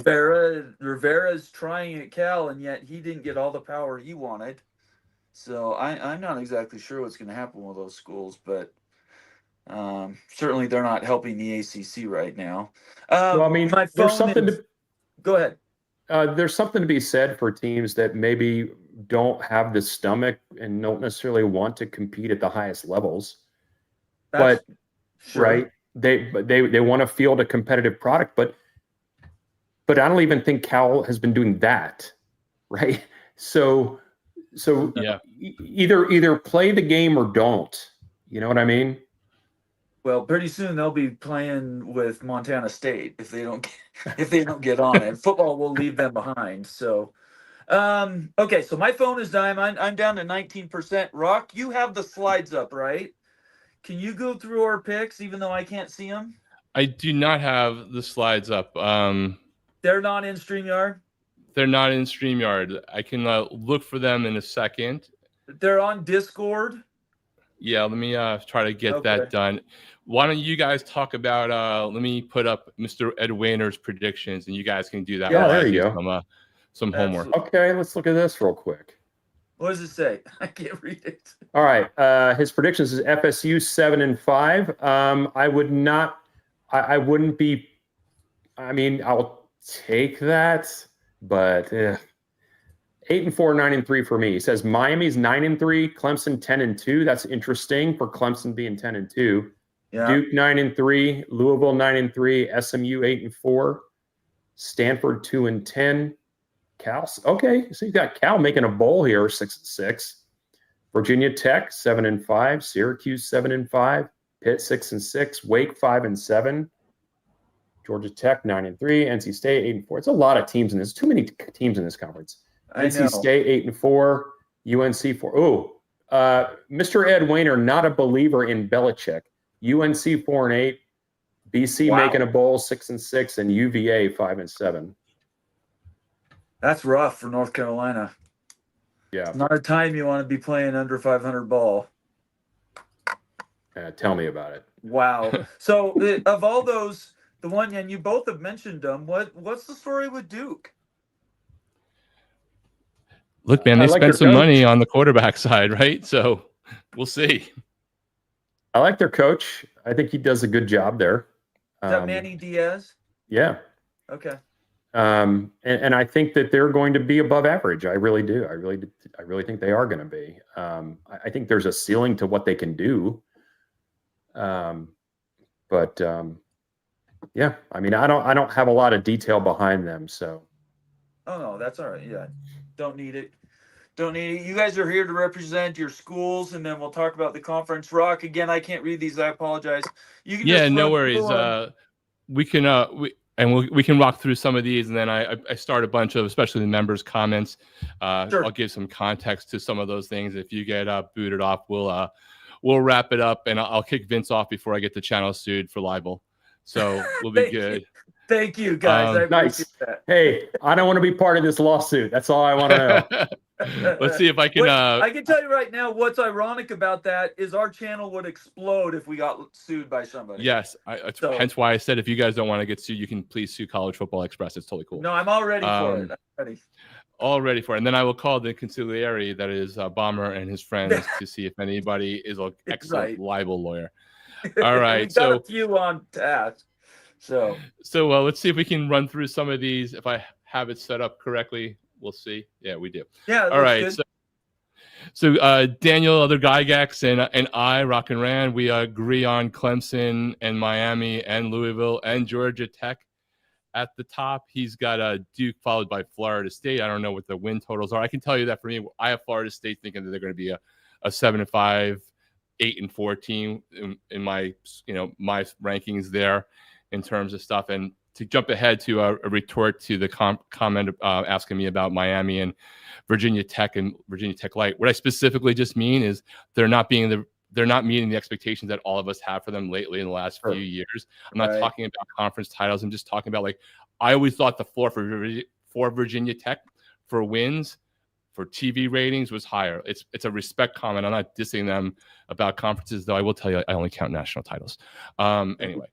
Rivera's trying at Cal, and yet he didn't get all the power he wanted. So I'm not exactly sure what's going to happen with those schools, but certainly they're not helping the ACC right now. Well, I mean, there's something Go ahead. There's something to be said for teams that maybe don't have the stomach and don't necessarily want to compete at the highest levels. Sure. Right, they want to field a competitive product, but I don't even think Cal has been doing that, right? So So Yeah. either play the game or don't. You know what I mean? Well, pretty soon they'll be playing with Montana State if they don't get on it. Football will leave them behind. So, okay. So my phone is dying. I'm down to 19%. Rock, you have the slides up, right? Can you go through our picks, even though I can't see them? I do not have the slides up. They're not in StreamYard. They're not in StreamYard. I can look for them in a second. They're on Discord. Yeah, let me try to get Okay. that done. Why don't you guys talk about? Let me put up Mr. Ed Wayner's predictions, and you guys can do that. Yeah, while there I you do go. Some homework. Absolutely. Okay, let's look at this real quick. What does it say? I can't read it. All right. His predictions is FSU 7-5. I would not. I wouldn't be. I mean, I'll take that, but 8-4, 9-3 for me. He says Miami's 9-3, Clemson 10-2. That's interesting for Clemson being 10-2. Yeah. Duke 9-3, Louisville 9-3, SMU 8-4, Stanford 2-10. Cal, okay, so you got Cal making a bowl here, 6-6. Virginia Tech 7-5, Syracuse 7-5, Pitt 6-6, Wake 5-7, Georgia Tech 9-3, NC State 8-4. It's a lot of teams in this. Too many teams in this conference. I know. NC State 8-4, UNC 4. Oh, Mr. Ed Wayner, not a believer in Belichick. UNC 4-8, BC Wow. making a bowl 6-6, and UVA 5-7. That's rough for North Carolina. Yeah. Not a time you want to be playing under 500 ball. Tell me about it. Wow. So of all those, the one, and you both have mentioned them. What's the story with Duke? Look, man, they I like spent their some coach. money on the quarterback side, right? So we'll see. I like their coach. I think he does a good job there. Is that Manny Diaz? Yeah. Okay. And I think that they're going to be above average. I really do. I really think they are going to be. I think there's a ceiling to what they can do. But yeah, I mean, I don't have a lot of detail behind them. So. Oh no, that's all right. Yeah. Don't need it. Don't need it. You guys are here to represent your schools, and then we'll talk about the conference. Rock, again, I can't read these. I apologize. You can just No run worries. through We can walk through some of these, and then I start a bunch of, especially the members' comments. Sure. I'll give some context to some of those things. If you get booted off, we'll wrap it up, and I'll kick Vince off before I get the channel sued for libel. So we'll be good. Thank you, guys. I appreciate Nice. that. Hey, I don't want to be part of this lawsuit. That's all I want to know. Let's see if I can. I can tell you right now, what's ironic about that is our channel would explode if we got sued by somebody. Yes, hence why I said if you guys don't want to get sued, you can please sue College Football Express. It's totally cool. No, I'm all ready for it. I'm ready. All ready for it. And then I will call the conciliary, that is Bomber and his friends, to see if anybody is an excellent libel lawyer. All right. We've got a few on task. So let's see if we can run through some of these. If I have it set up correctly, we'll see. Yeah, we do. Yeah. All right. Good. So Daniel, other Gygax, and I, Rock and Rand, we agree on Clemson and Miami and Louisville and Georgia Tech at the top. He's got Duke followed by Florida State. I don't know what the win totals are. I can tell you that for me, I have Florida State thinking that they're going to be a 7-5, 8-4 team in my my rankings there in terms of stuff. And to jump ahead to a retort to the comment asking me about Miami and Virginia Tech and Virginia Tech Light, what I specifically just mean is they're not meeting the expectations that all of us have for them lately in the last few years. I'm not talking about conference titles. I'm just talking about, like, I always thought the floor for Virginia Tech for wins, for TV ratings, was higher. It's a respect comment. I'm not dissing them about conferences, though. I will tell you, I only count national titles. Anyway.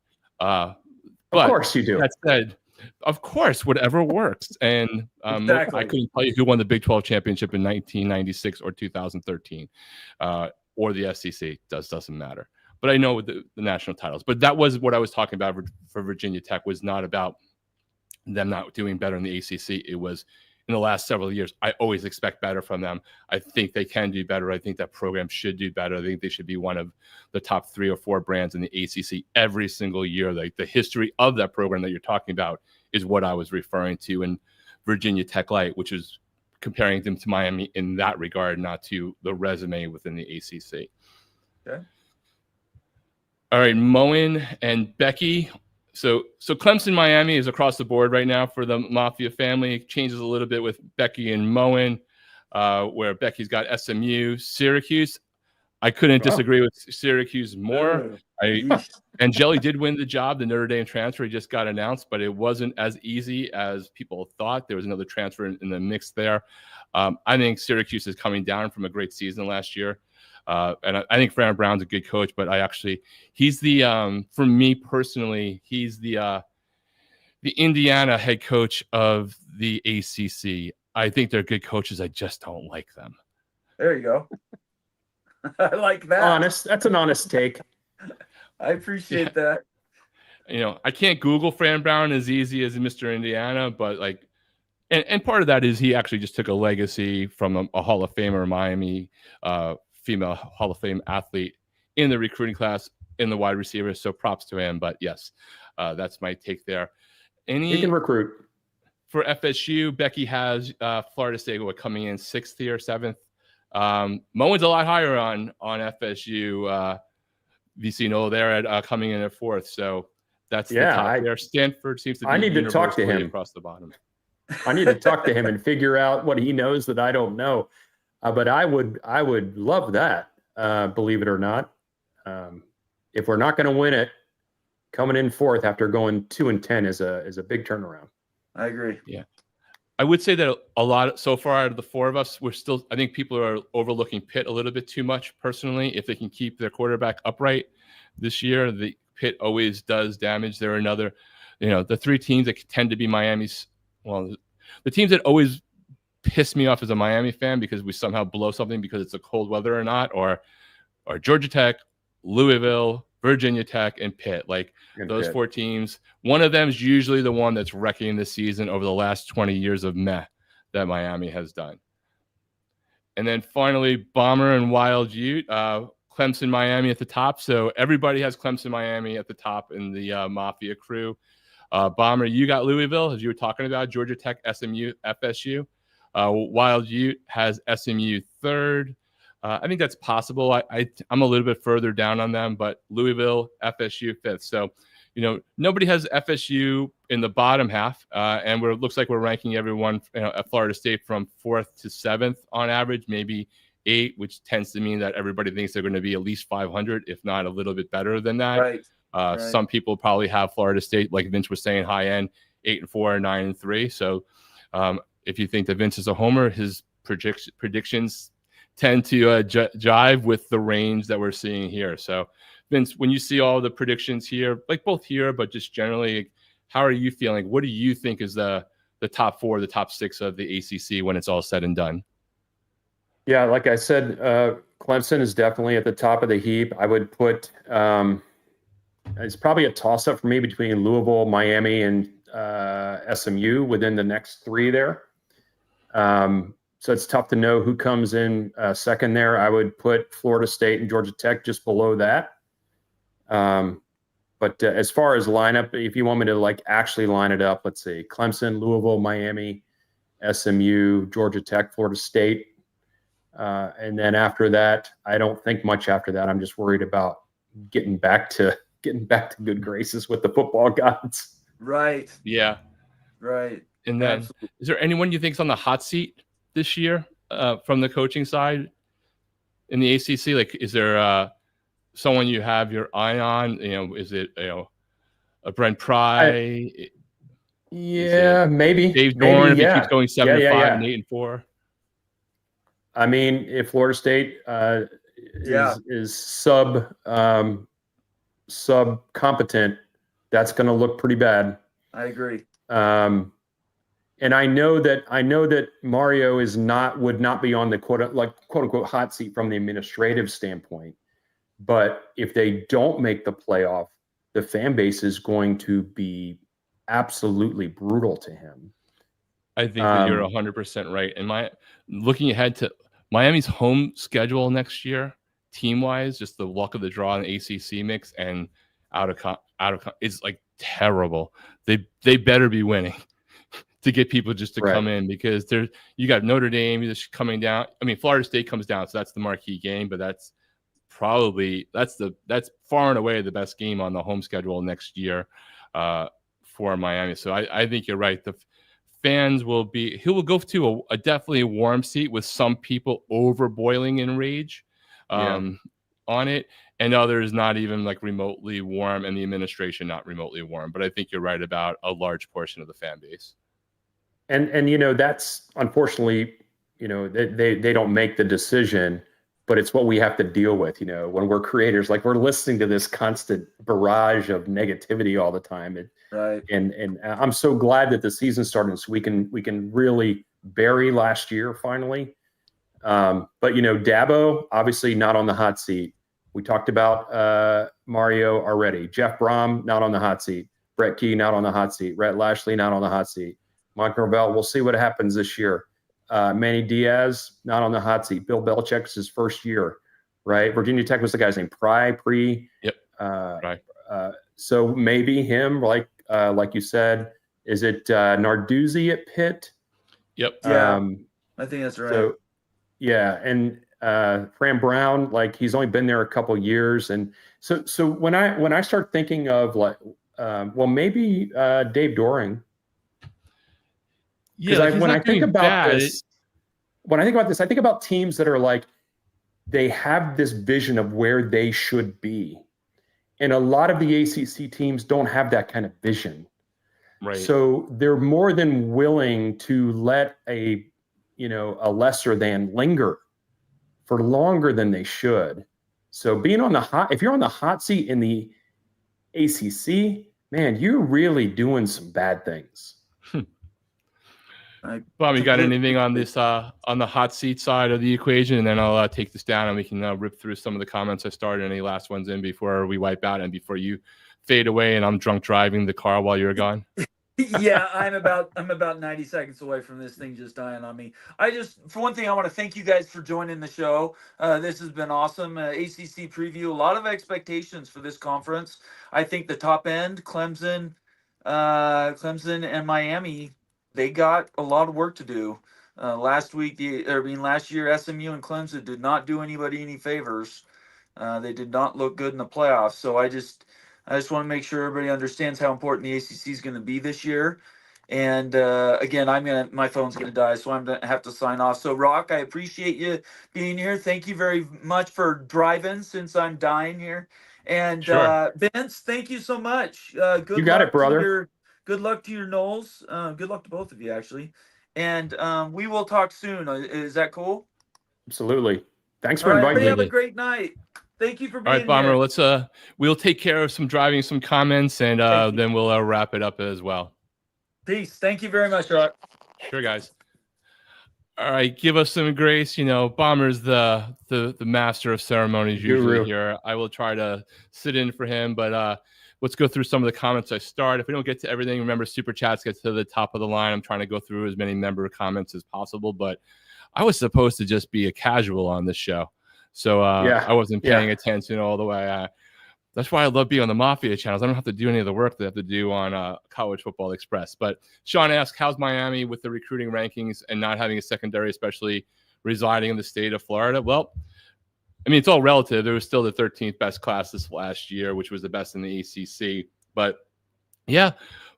Of course you do. That said, of course, whatever works. And Exactly. I couldn't tell you who won the Big 12 championship in 1996 or 2013 or the SEC. Doesn't matter. But I know the national titles. But that was what I was talking about for Virginia Tech, was not about them not doing better in the ACC. It was, in the last several years, I always expect better from them. I think they can do better. I think that program should do better. I think they should be one of the top 3 or 4 brands in the ACC every single year. Like, the history of that program that you're talking about is what I was referring to. And Virginia Tech Light, which is comparing them to Miami in that regard, not to the resume within the ACC. Okay. All right, Moen and Becky. So Clemson, Miami is across the board right now for the Mafia family. It changes a little bit with Becky and Moen, where Becky's got SMU, Syracuse. I couldn't disagree with Syracuse more. And Jelly did win the job. The Notre Dame transfer just got announced, but it wasn't as easy as people thought. There was another transfer in the mix there. I think Syracuse is coming down from a great season last year. And I think Fran Brown's a good coach, but he's the, for me personally, he's the Indiana head coach of the ACC. I think they're good coaches. I just don't like them. There you go. I like that. Honest. That's an honest take. I appreciate that. You know, I can't Google Fran Brown as easy as Mr. Indiana, but like, and part of that is he actually just took a legacy from a Hall of Famer, Miami female Hall of Fame athlete in the recruiting class in the wide receiver. So props to him. But yes, that's my take there. He can recruit. For FSU, Becky has Florida State coming in 6th here, 7th. Moen's a lot higher on FSU. VC Noel there at coming in at 4th. So that's the top there. Stanford seems to be I need to talk to him across the bottom. I need to talk to him and figure out what he knows that I don't know. But I would love that. Believe it or not, if we're not going to win it, coming in 4th after going 2-10 is a big turnaround. I agree. Yeah. I would say that a lot so far out of the 4 of us, I think people are overlooking Pitt a little bit too much personally. If they can keep their quarterback upright this year, the Pitt always does damage. They're another, the 3 teams that tend to be Miami's, the teams that always piss me off as a Miami fan because we somehow blow something because it's a cold weather or not, or Georgia Tech, Louisville, Virginia Tech, and Pitt. Those 4 teams, one of them is usually the one that's wrecking the season over the last 20 years of meh that Miami has done. And then finally, Bomber and Wild Ute, Clemson, Miami at the top. So everybody has Clemson, Miami at the top in the Mafia crew. Bomber, you got Louisville, as you were talking about, Georgia Tech, SMU, FSU. Wild Ute has SMU 3rd. I think that's possible. I'm a little bit further down on them, but Louisville, FSU 5th. So, nobody has FSU in the bottom half, and it looks like we're ranking everyone at Florida State from 4th to 7th on average, maybe 8, which tends to mean that everybody thinks they're going to be at least 500, if not a little bit better than that. Right. Some people probably have Florida State, like Vince was saying, high end 8-4, 9-3. So, if you think that Vince is a homer, his predictions tend to jive with the range that we're seeing here. So, Vince, when you see all the predictions here, like both here, but just generally, how are you feeling? What do you think is the top 4, the top 6 of the ACC when it's all said and done? Yeah, like I said, Clemson is definitely at the top of the heap. I would put it's probably a toss-up for me between Louisville, Miami, and SMU within the next 3 there. So it's tough to know who comes in second there. I would put Florida State and Georgia Tech just below that. But as far as lineup, if you want me to actually line it up, let's see, Clemson, Louisville, Miami, SMU, Georgia Tech, Florida State. And then after that, I don't think much after that. I'm just worried about getting back to good graces with the football gods. Right. Yeah. Right. And then, is there anyone you think is on the hot seat this year from the coaching side in the ACC? Is there someone you have your eye on? Is it a Brent Pry? Maybe Dave Dorn if he keeps going 7-5 and 8-4. I mean, if Florida State is sub competent, that's going to look pretty bad. I agree. And I know that Mario would not be on the quote unquote hot seat from the administrative standpoint. But if they don't make the playoff, the fan base is going to be absolutely brutal to him. I think that you're 100% right. And looking ahead to Miami's home schedule next year, team-wise, just the luck of the draw in the ACC mix and out of it's terrible. They better be winning to get people just to come in, because you got Notre Dame just coming down. I mean, Florida State comes down, so that's the marquee game, but that's far and away the best game on the home schedule next year for Miami. So I think you're right. The fans he will go to a definitely a warm seat, with some people over boiling in rage on it, and others not even like remotely warm, and the administration not remotely warm. But I think you're right about a large portion of the fan base. And that's unfortunately, they don't make the decision, but it's what we have to deal with, when we're creators. Like, we're listening to this constant barrage of negativity all the time. Right. And I'm so glad that the season started, so we can really bury last year finally. But Dabo obviously not on the hot seat. We talked about Mario already. Jeff Brom not on the hot seat. Brett Key not on the hot seat. Rhett Lashley not on the hot seat. Mike Norvell, we'll see what happens this year. Manny Diaz not on the hot seat. Bill Belichick's his first year, right? Virginia Tech was the guy's name, Pre. Yep. Right. So maybe him, like you said, is it Narduzzi at Pitt? Yep. Yeah, I think that's right. So, yeah, and Fran Brown, like, he's only been there a couple years, and so when I start thinking of maybe Dave Doring. Yeah, when I think about this, I think about teams that are like, they have this vision of where they should be. And a lot of the ACC teams don't have that kind of vision. Right. So they're more than willing to let a lesser than linger for longer than they should. So if you're on the hot seat in the ACC, man, you're really doing some bad things. Bob, you got anything on this on the hot seat side of the equation? And then I'll take this down, and we can rip through some of the comments I started. Any last ones in before we wipe out and before you fade away and I'm drunk driving the car while you're gone? Yeah, I'm about 90 seconds away from this thing just dying on me. For one thing, I want to thank you guys for joining the show. This has been awesome. ACC preview, a lot of expectations for this conference. I think the top end, Clemson and Miami, they got a lot of work to do. Last year, SMU and Clemson did not do anybody any favors. They did not look good in the playoffs. So I just want to make sure everybody understands how important the ACC is going to be this year. And again, my phone's going to die, so I'm going to have to sign off. So, Rock, I appreciate you being here. Thank you very much for driving since I'm dying here. And Sure. Vince, thank you so much. Good You got luck it, brother. Good luck to your Knowles. Good luck to both of you, actually. And we will talk soon. Is that cool? Absolutely. Thanks for All right, inviting everybody me. have a great night. Thank you for being All right, Bomber, here. let's we'll take care of some driving, some comments, and then we'll wrap it up as well. Peace. Thank you very much, Rock. Sure, guys. All right, give us some grace. Bomber's the master of ceremonies usually here. I will try to sit in for him, but let's go through some of the comments I start. If we don't get to everything, remember, Super Chats get to the top of the line. I'm trying to go through as many member comments as possible, but I was supposed to just be a casual on this show. So I wasn't paying attention all the way. That's why I love being on the Mafia channels. I don't have to do any of the work that I have to do on College Football Express. But Sean asks, how's Miami with the recruiting rankings and not having a secondary, especially residing in the state of Florida? Well, I mean, it's all relative. There was still the 13th best class this last year, which was the best in the ACC. But yeah,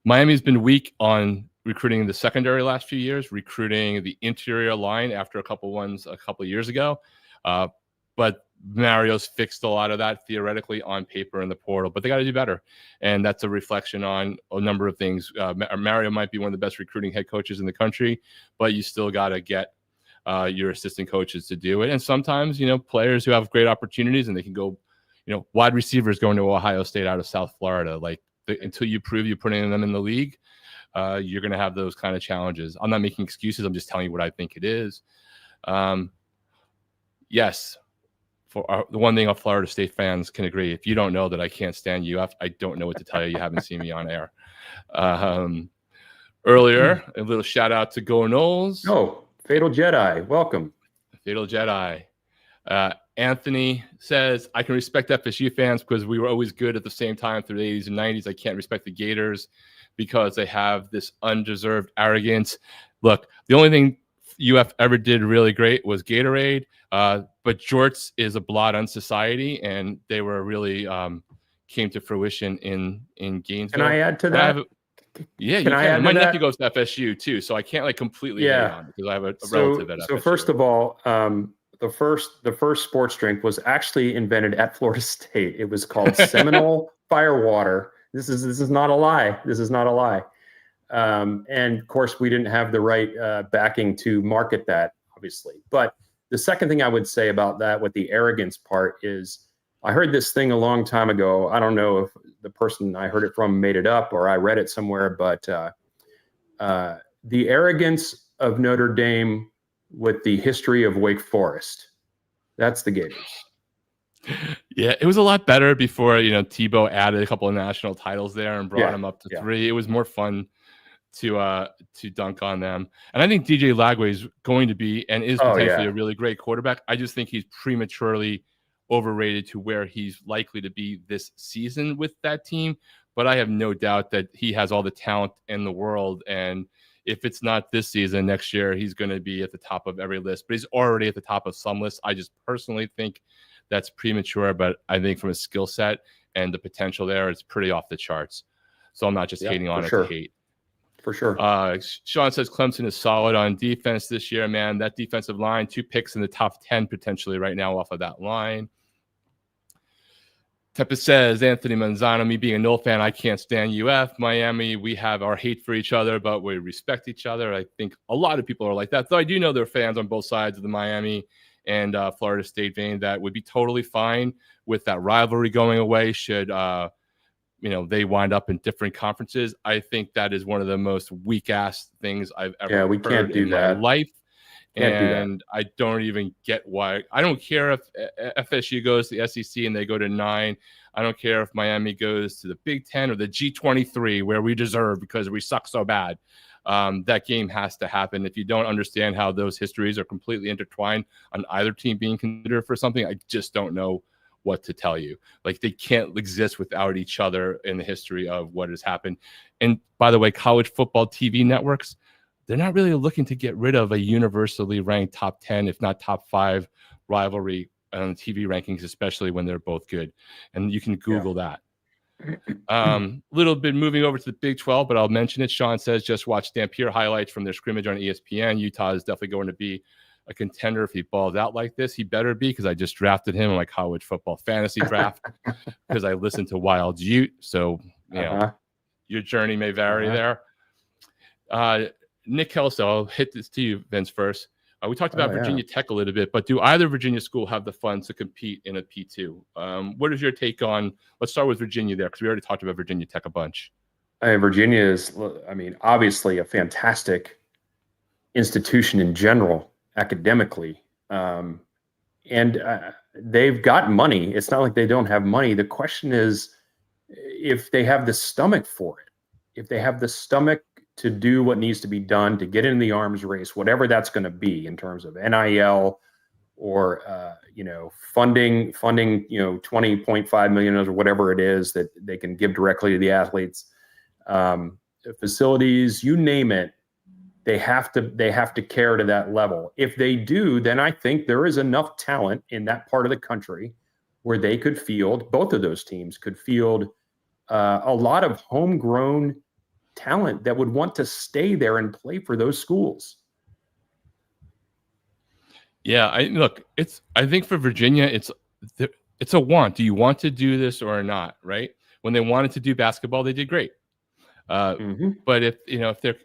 Miami's been weak on recruiting the secondary last few years, recruiting the interior line after a couple ones a couple of years ago. But Mario's fixed a lot of that theoretically on paper in the portal, but they got to do better. And that's a reflection on a number of things. Mario might be one of the best recruiting head coaches in the country, but you still got to get your assistant coaches to do it. And sometimes, players who have great opportunities and they can go, wide receivers going to Ohio State out of South Florida, until you prove you're putting them in the league, you're going to have those kind of challenges. I'm not making excuses. I'm just telling you what I think it is. Yes. The one thing our Florida State fans can agree, if you don't know that I can't stand UF, I don't know what to tell you. You haven't seen me on air. Earlier, a little shout out to Go Knowles. Oh, Fatal Jedi. Welcome. Fatal Jedi. Anthony says, I can respect FSU fans because we were always good at the same time through the 80s and 90s. I can't respect the Gators. because they have this undeserved arrogance. Look, the only thing UF ever did really great was Gatorade, but jorts is a blot on society, and they were really came to fruition in Gainesville. Can I add to that? Yeah, you can. My nephew goes to FSU too, so I can't like completely hate on it because I have a relative at FSU. So first of all, the first sports drink was actually invented at Florida State. It was called Seminole Firewater. This is not a lie. This is not a lie. And of course, we didn't have the right backing to market that, obviously. But the second thing I would say about that, with the arrogance part, is I heard this thing a long time ago. I don't know if the person I heard it from made it up or I read it somewhere, but the arrogance of Notre Dame with the history of Wake Forest. That's the Gators. Yeah, it was a lot better before, Tebow added a couple of national titles there and brought them up to 3. It was more fun to dunk on them. And I think DJ Lagway is going to be and is potentially a really great quarterback. I just think he's prematurely overrated to where he's likely to be this season with that team. But I have no doubt that he has all the talent in the world. And if it's not this season, next year, he's going to be at the top of every list. But he's already at the top of some lists. I just personally think that's premature. But I think from a skill set and the potential there, it's pretty off the charts. So I'm not just hating on it to hate. For sure. Sean says Clemson is solid on defense this year, man. That defensive line, 2 picks in the top 10 potentially right now off of that line. Tepa says, Anthony Manzano, me being a Noel fan, I can't stand UF. Miami, we have our hate for each other, but we respect each other. I think a lot of people are like that. Though I do know there are fans on both sides of the Miami and Florida State vein that would be totally fine with that rivalry going away should they wind up in different conferences. I think that is one of the most weak-ass things I've ever heard in my life. And I don't even get why. I don't care if FSU goes to the SEC and they go to 9. I don't care if Miami goes to the Big Ten or the G23 where we deserve because we suck so bad. That game has to happen. If you don't understand how those histories are completely intertwined on either team being considered for something, I just don't know what to tell you. Like, they can't exist without each other in the history of what has happened. And by the way, college football TV networks, they're not really looking to get rid of a universally ranked top 10, if not top 5 rivalry on TV rankings, especially when they're both good. And you can Google that. Little bit moving over to the Big 12, but I'll mention it. Sean says, just watch Dampier highlights from their scrimmage on ESPN. Utah is definitely going to be a contender if he balls out like this. He better be, because I just drafted him in my college football fantasy draft because I listened to Wild Ute. So, your journey may vary there. Nick Kelso, I'll hit this to you, Vince, first. We talked about Virginia Tech a little bit, but do either Virginia school have the funds to compete in a P2? What is your take on, let's start with Virginia there, because we already talked about Virginia Tech a bunch. Virginia is, obviously a fantastic institution in general, academically. And they've got money. It's not like they don't have money. The question is if they have the stomach for it, if they have the stomach to do what needs to be done to get in the arms race, whatever that's going to be in terms of NIL or, funding, $20.5 million or whatever it is that they can give directly to the athletes, facilities, you name it. They have to care to that level. If they do, then I think there is enough talent in that part of the country where they could field, both of those teams could field a lot of homegrown talent that would want to stay there and play for those schools. Yeah, I think for Virginia, it's a want. Do you want to do this or not? Right? When they wanted to do basketball, they did great. But if they're,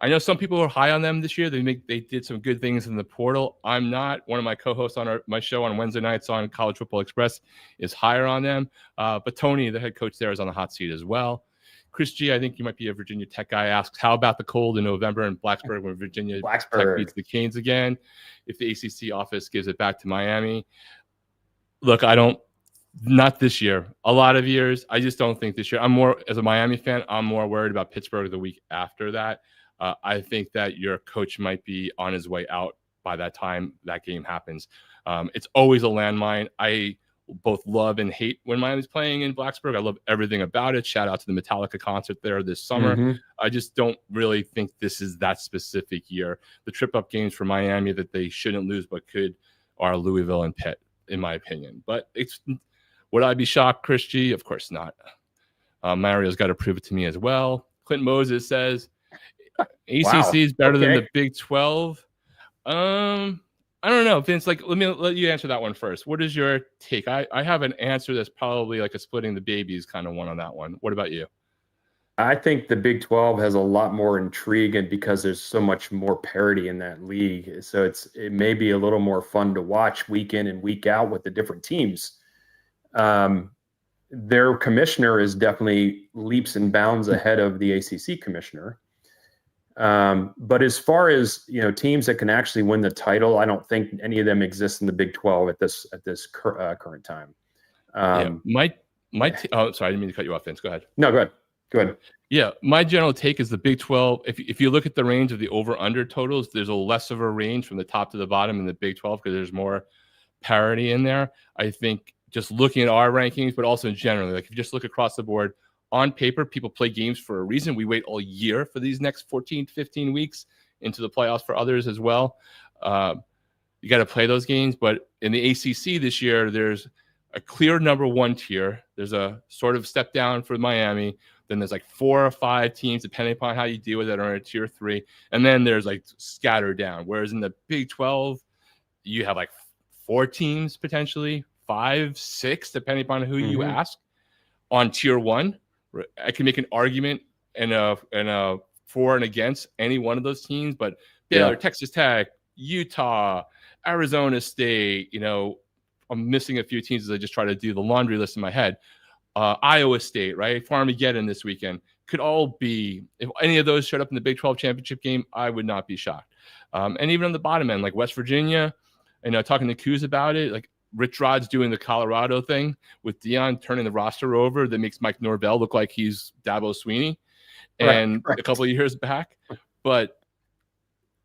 I know some people are high on them this year. They did some good things in the portal. I'm not. One of my co-hosts on my show on Wednesday nights on College Football Express is higher on them. But Tony, the head coach there, is on the hot seat as well. Chris G, I think you might be a Virginia Tech guy, asks, how about the cold in November in Blacksburg when Virginia Tech beats the Canes again? If the ACC office gives it back to Miami. Look, not this year. A lot of years. I just don't think this year. I'm more, as a Miami fan, I'm more worried about Pittsburgh the week after that. I think that your coach might be on his way out by that time that game happens. It's always a landmine. I both love and hate when Miami's playing in Blacksburg. I love everything about it. Shout out to the Metallica concert there this summer. Mhm. I just don't really think this is that specific year. The trip-up games for Miami that they shouldn't lose but could are Louisville and Pitt, in my opinion. But would I be shocked, Chris G? Of course not. Mario's got to prove it to me as well. Clint Moses says ACC is better than the Big 12. I don't know, Vince. Like, let me let you answer that one first. What is your take? I have an answer that's probably like a splitting the babies kind of one on that one. What about you? I think the Big 12 has a lot more intrigue, and because there's so much more parity in that league, so it may be a little more fun to watch week in and week out with the different teams. Their commissioner is definitely leaps and bounds ahead of the ACC commissioner. But as far as, teams that can actually win the title, I don't think any of them exist in the Big 12 at this current time. Oh, sorry, I didn't mean to cut you off, Vince. Go ahead. No, go ahead. Yeah, my general take is the Big 12. If you look at the range of the over/under totals, there's a less of a range from the top to the bottom in the Big 12 because there's more parity in there. I think just looking at our rankings, but also in general, like if you just look across the board, on paper, people play games for a reason. We wait all year for these next 14, 15 weeks into the playoffs for others as well. You got to play those games. But in the ACC this year, there's a clear number one tier. There's a sort of step down for Miami. Then there's like 4 or 5 teams, depending upon how you deal with it, are in a tier 3. And then there's like scattered down. Whereas in the Big 12, you have like 4 teams potentially, 5, 6, depending upon who you ask on tier 1. I can make an argument and a for and against any one of those teams, but Baylor, Texas Tech, Utah, Arizona State, I'm missing a few teams as I just try to do the laundry list in my head. Iowa State, right? Farmageddon this weekend could all be, if any of those showed up in the Big 12 championship game, I would not be shocked. And even on the bottom end, like West Virginia, talking to Coos about it, like Rich Rod's doing the Colorado thing with Dion turning the roster over that makes Mike Norvell look like he's Dabo Swinney and a couple of years back. But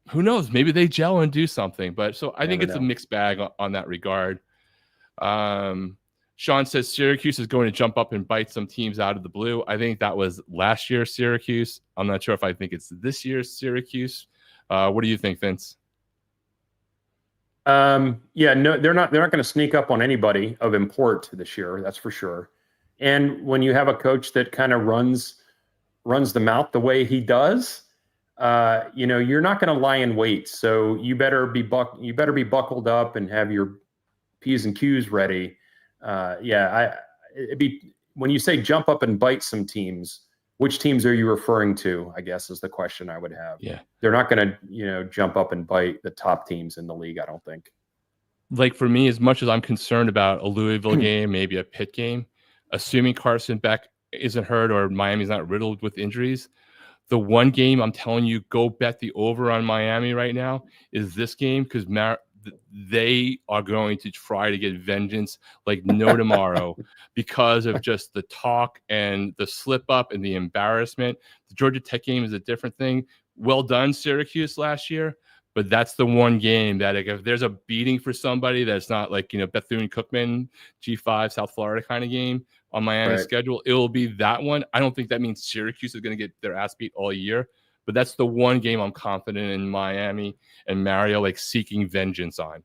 who knows? Maybe they gel and do something. But so I think it's a mixed bag on that regard. Sean says Syracuse is going to jump up and bite some teams out of the blue. I think that was last year's Syracuse. I'm not sure if I think it's this year's Syracuse. What do you think, Vince? No, they're not going to sneak up on anybody of import this year. That's for sure. And when you have a coach that kind of runs the mouth the way he does, you're not going to lie in wait. So you better be buckled up and have your P's and Q's ready. When you say jump up and bite some teams, which teams are you referring to, I guess, is the question I would have. Yeah. They're not going to, jump up and bite the top teams in the league, I don't think. Like for me, as much as I'm concerned about a Louisville game, maybe a Pitt game, assuming Carson Beck isn't hurt or Miami's not riddled with injuries, the one game I'm telling you, go bet the over on Miami right now is this game because they are going to try to get vengeance like no tomorrow because of just the talk and the slip up and the embarrassment. The Georgia Tech game is a different thing. Well done, Syracuse last year, but that's the one game that if there's a beating for somebody that's not like, Bethune-Cookman, G5, South Florida kind of game on Miami's schedule, it will be that one. I don't think that means Syracuse is going to get their ass beat all year. But that's the one game I'm confident in Miami and Mario like seeking vengeance on.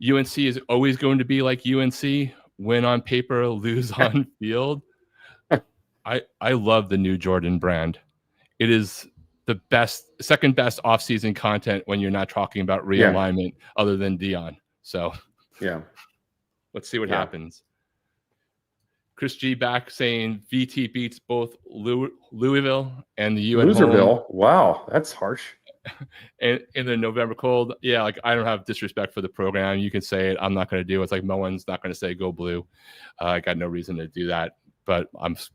UNC is always going to be like UNC, win on paper, lose on field. I love the new Jordan brand. It is the second best offseason content when you're not talking about realignment other than Dion. So let's see what happens. Chris G back saying VT beats both Louisville and the U at Loserville. Wow, that's harsh. And in the November cold, like I don't have disrespect for the program. You can say it. I'm not going to do it. It's like Moen's not going to say go blue. I got no reason to do that. But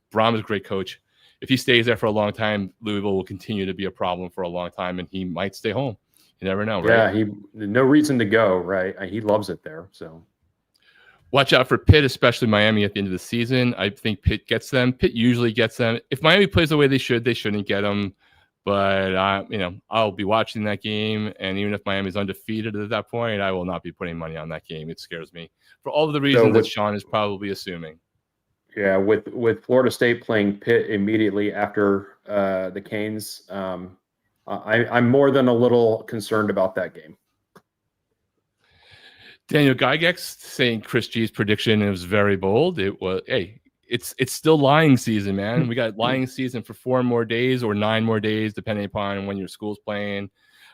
Brahm is a great coach. If he stays there for a long time, Louisville will continue to be a problem for a long time, and he might stay home. You never know, right? Yeah, no reason to go, right? He loves it there, so. Watch out for Pitt, especially Miami at the end of the season. I think Pitt gets them. Pitt usually gets them. If Miami plays the way they should, they shouldn't get them. But I'll be watching that game, and even if Miami's undefeated at that point, I will not be putting money on that game. It scares me for all of the reasons that Sean is probably assuming. Yeah, with Florida State playing Pitt immediately after the Canes, I'm more than a little concerned about that game. Daniel Gygax saying Chris G's prediction, it was very bold. It was, hey, it's still lying season, man. We got lying season for 4 more days or 9 more days, depending upon when your school's playing,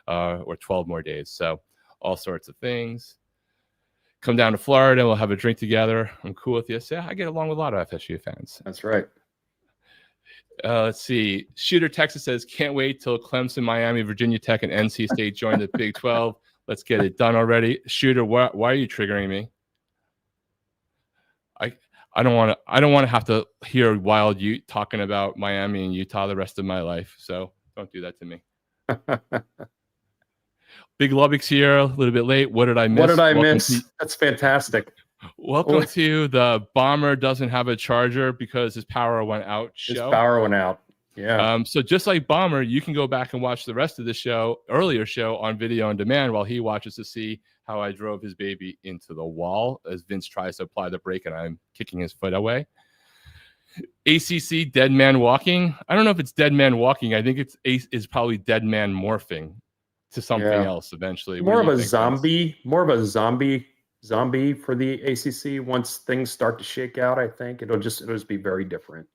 or 12 more days. So all sorts of things. Come down to Florida. We'll have a drink together. I'm cool with you. So I get along with a lot of FSU fans. That's right. Let's see. Shooter Texas says, can't wait till Clemson, Miami, Virginia Tech, and NC State join the Big 12. Let's get it done already. Shooter, why are you triggering me? I don't want to have to hear Wild you talking about Miami and Utah the rest of my life. So don't do that to me. Big Lubbock's here, a little bit late. What did I miss? What did I miss? That's fantastic. Welcome to the Bomber doesn't have a charger because his power went out show. His power went out. Yeah. So just like Bomber, you can go back and watch the rest of the earlier show on video on demand while he watches to see how I drove his baby into the wall as Vince tries to apply the brake and I'm kicking his foot away. ACC, dead man walking. I don't know if it's dead man walking. I think it's probably dead man morphing to something else eventually. More of a zombie for the ACC once things start to shake out. I think it'll just be very different.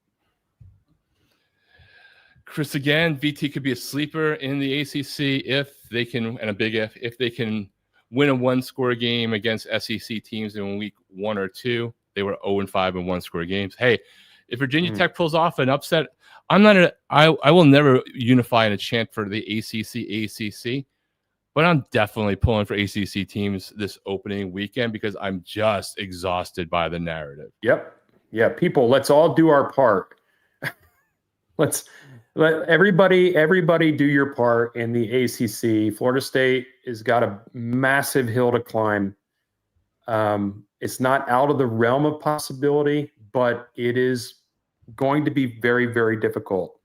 Chris, again, VT could be a sleeper in the ACC if they can, and a big if they can win a 1-score game against SEC teams in week 1 or 2. They were 0-5 in 1-score games. Hey, if Virginia Tech pulls off an upset, I will never unify in a chant for the ACC, but I'm definitely pulling for ACC teams this opening weekend because I'm just exhausted by the narrative. Yep. Yeah, people, let's all do our part. Let everybody do your part in the ACC. Florida State has got a massive hill to climb. It's not out of the realm of possibility, but it is going to be very, very difficult.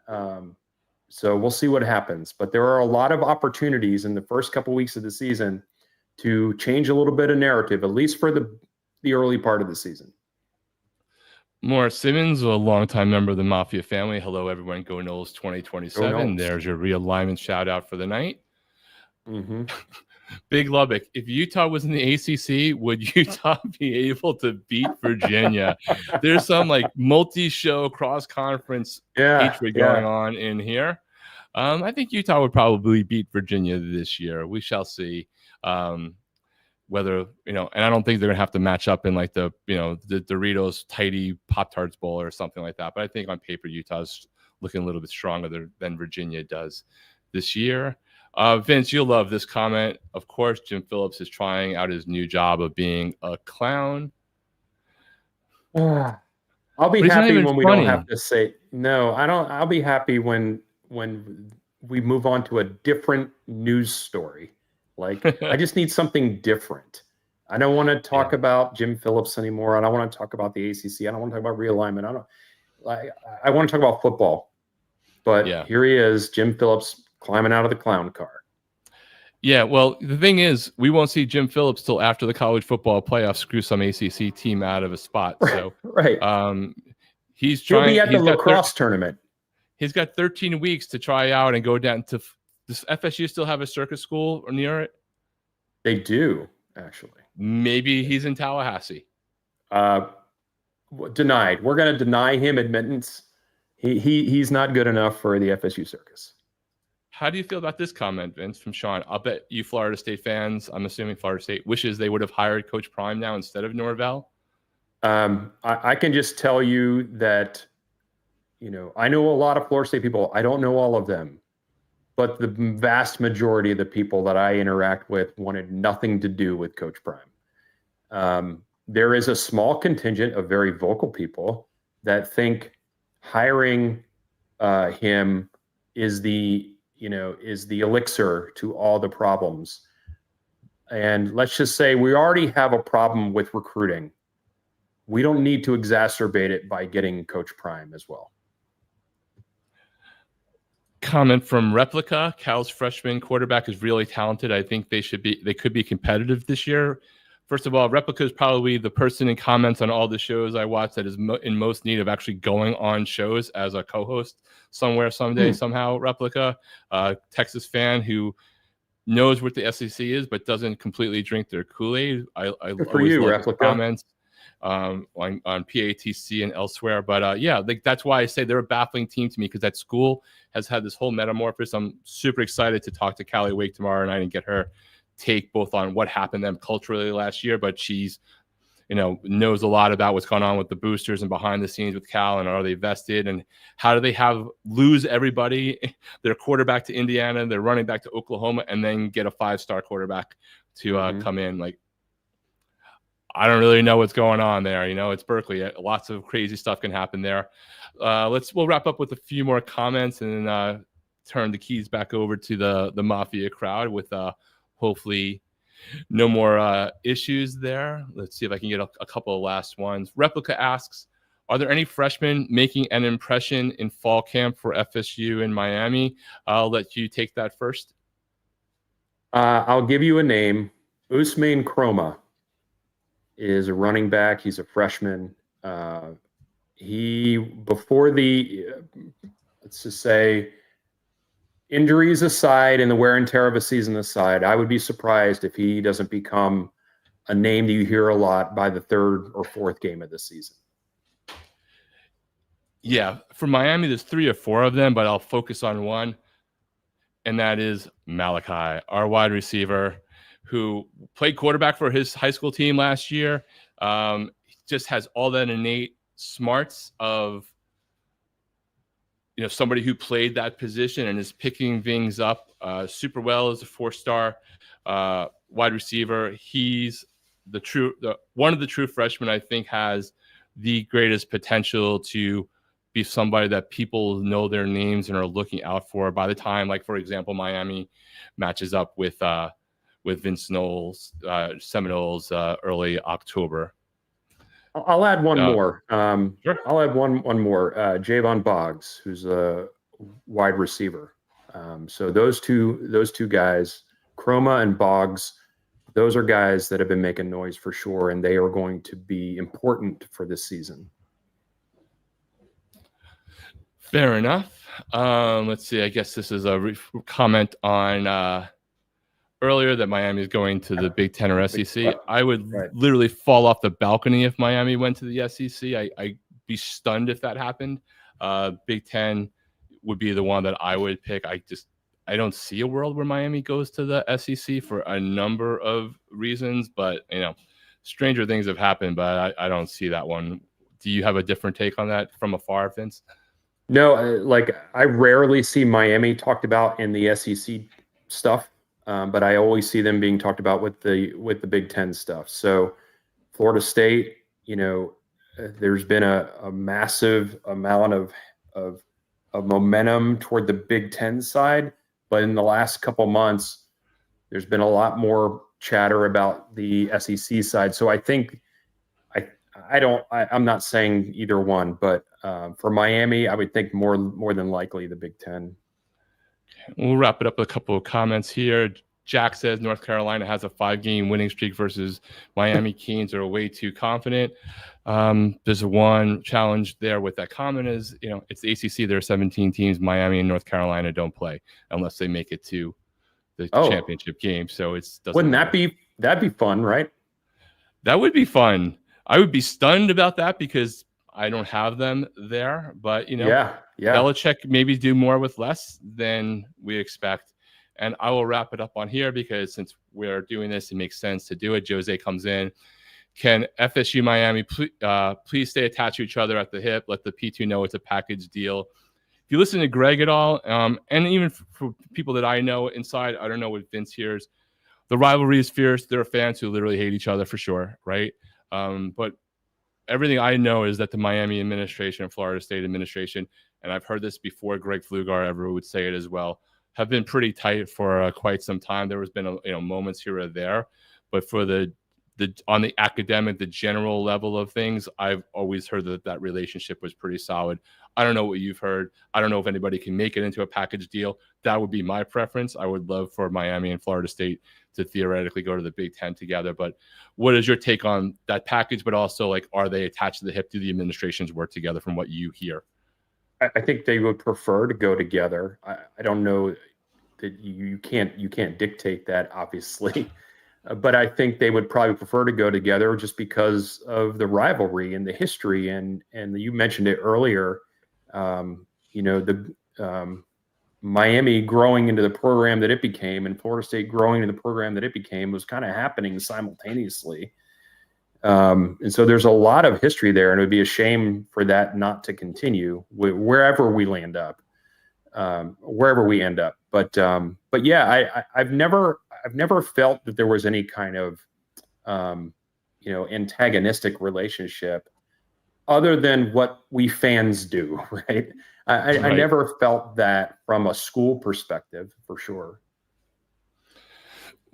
So we'll see what happens. But there are a lot of opportunities in the first couple weeks of the season to change a little bit of narrative, at least for the early part of the season. Morris Simmons, a longtime member of the Mafia family. Hello, everyone. Go Noles 2027. Go Noles. There's your realignment shout out for the night. Mm-hmm. Big Lubbock. If Utah was in the ACC, would Utah be able to beat Virginia? There's some like multi-show cross-conference hatred going on in here. I think Utah would probably beat Virginia this year. We shall see. Whether, and I don't think they're going to have to match up in like the Doritos Tidy Pop-Tarts Bowl or something like that. But I think on paper, Utah's looking a little bit stronger than Virginia does this year. Vince, you'll love this comment. Of course, Jim Phillips is trying out his new job of being a clown. I'll be happy when we don't have to say no. I'll be happy when we move on to a different news story. Like, I just need something different. I don't want to talk about Jim Phillips anymore. I don't want to talk about the ACC. I don't want to talk about realignment. I want to talk about football. But here he is, Jim Phillips, climbing out of the clown car. Yeah, well, the thing is, we won't see Jim Phillips till after the college football playoffs screw some ACC team out of a spot. So, he's trying. He'll be at the lacrosse tournament. He's got 13 weeks to try out and go down to. Does FSU still have a circus school near it? They do, actually. Maybe he's in Tallahassee. Denied. We're going to deny him admittance. He's not good enough for the FSU circus. How do you feel about this comment, Vince, from Sean? I'll bet you Florida State fans, I'm assuming Florida State, wishes they would have hired Coach Prime now instead of Norvell. I can just tell you that, I know a lot of Florida State people. I don't know all of them. But the vast majority of the people that I interact with wanted nothing to do with Coach Prime. There is a small contingent of very vocal people that think hiring him is the elixir to all the problems. And let's just say we already have a problem with recruiting. We don't need to exacerbate it by getting Coach Prime as well. comment from Replica. Cal's freshman quarterback is really talented. I think they could be competitive this year. First of all, Replica is probably the person in comments on all the shows I watch that is in most need of actually going on shows as a co-host somewhere, someday, somehow. Replica, Texas fan who knows what the SEC is, but doesn't completely drink their Kool-Aid. I for you, Replica. Comments on PATC and elsewhere. But that's why I say they're a baffling team to me, because that school has had this whole metamorphosis. I'm super excited to talk to Callie Wake tomorrow night and get her take both on what happened to them culturally last year, but she's knows a lot about what's going on with the boosters and behind the scenes with Cal, and are they vested, and how do they lose everybody, their quarterback to Indiana, their running back to Oklahoma, and then get a 5-star quarterback to come in. Like, I don't really know what's going on there. It's Berkeley. Lots of crazy stuff can happen there. We'll wrap up with a few more comments and then turn the keys back over to the Mafia crowd with hopefully no more issues there. Let's see if I can get a couple of last ones. Replica asks, are there any freshmen making an impression in fall camp for FSU in Miami? I'll let you take that first. I'll give you a name. Usman Chroma is a running back. He's a freshman. Before the, let's just say, injuries aside and the wear and tear of a season aside, I would be surprised if he doesn't become a name that you hear a lot by the 3rd or 4th game of the season. Yeah, for Miami, there's 3 or 4 of them, but I'll focus on one, and that is Malachi, our wide receiver, who played quarterback for his high school team last year. He just has all that innate smarts of somebody who played that position and is picking things up super well as a 4-star wide receiver. He's one of the true freshmen I think has the greatest potential to be somebody that people know their names and are looking out for by the time, like, for example, Miami matches up with Vince Knowles, Seminoles early October. I'll add one more. Sure. I'll add one more. Javon Boggs, who's a wide receiver. So those two guys, Chroma and Boggs, those are guys that have been making noise for sure, and they are going to be important for this season. Fair enough. Let's see. I guess this is a comment on earlier that Miami is going to the Big Ten or SEC. I would literally fall off the balcony if Miami went to the SEC. I'd be stunned if that happened. Big Ten would be the one that I would pick. I don't see a world where Miami goes to the SEC for a number of reasons, but stranger things have happened, but I don't see that one. Do you have a different take on that from afar, Vince? No, I rarely see Miami talked about in the SEC stuff. But I always see them being talked about with the Big Ten stuff. So Florida State, there's been a massive amount of momentum toward the Big Ten side, but in the last couple months, there's been a lot more chatter about the SEC side. So I think I'm not saying either one, but for Miami, I would think more than likely the Big Ten. We'll wrap it up with a couple of comments here. Jack says North Carolina has a 5-game winning streak versus Miami. Canes are way too confident. There's one challenge there with that comment is, it's the ACC. There are 17 teams. Miami and North Carolina don't play unless they make it to the championship game. So wouldn't that'd be fun, right? That would be fun. I would be stunned about that because I don't have them there, but yeah. Belichick maybe do more with less than we expect. And I will wrap it up on here because since we're doing this, it makes sense to do it. Jose comes in. Can FSU Miami please stay attached to each other at the hip? Let the P2 know it's a package deal. If you listen to Greg at all, and even for people that I know inside, I don't know what Vince hears. The rivalry is fierce. There are fans who literally hate each other for sure, right? But everything I know is that the Miami administration and Florida State administration, and I've heard this before Greg Pflugar ever would say it as well, have been pretty tight for quite some time. There has been moments here or there, but for the on the academic, the general level of things, I've always heard that relationship was pretty solid. I don't know what you've heard. I don't know if anybody can make it into a package deal. That would be my preference. I would love for Miami and Florida State to theoretically go to the Big Ten together. But what is your take on that package? But also, like, are they attached to the hip? Do the administrations work together from what you hear? I think they would prefer to go together. I don't know that you can't dictate that, obviously. But I think they would probably prefer to go together just because of the rivalry and the history. And you mentioned it earlier, Miami growing into the program that it became and Florida State growing into the program that it became was kind of happening simultaneously. And so there's a lot of history there, and it would be a shame for that not to continue wherever we end up. But yeah, I've never felt that there was any kind of antagonistic relationship other than what we fans do, right? I never felt that from a school perspective, for sure.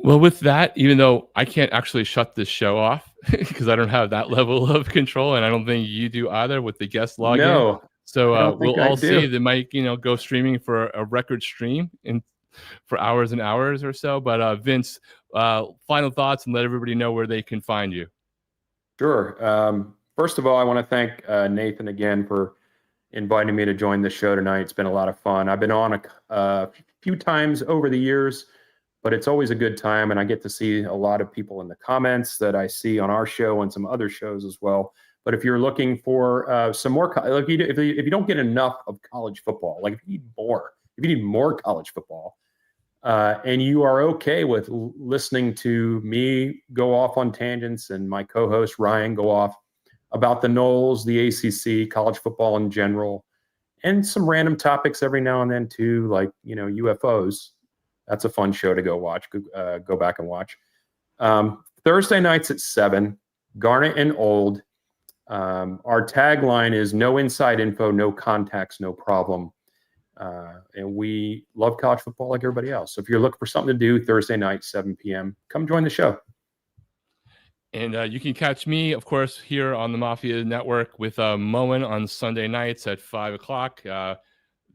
Well, with that, even though I can't actually shut this show off because I don't have that level of control, and I don't think you do either with the guest login. No, so we'll all see. They might, go streaming for a record stream for hours and hours or so. But Vince, final thoughts, and let everybody know where they can find you. Sure. First of all, I want to thank Nathan again for inviting me to join the show tonight. It's been a lot of fun. I've been on a few times over the years, but it's always a good time, and I get to see a lot of people in the comments that I see on our show and some other shows as well. But if you're looking for some more, if you don't get enough of college football, like if you need more college football, and you are okay with listening to me go off on tangents and my co-host Ryan go off about the Noles, the ACC, college football in general, and some random topics every now and then too, like UFOs. That's a fun show to go watch. Go back and watch. Thursday nights at 7, Garnet and Old. Our tagline is no inside info, no contacts, no problem. And we love college football like everybody else. So if you're looking for something to do Thursday night, 7 p.m., come join the show. And you can catch me, of course, here on the Mafia Network with Moen on Sunday nights at 5 o'clock.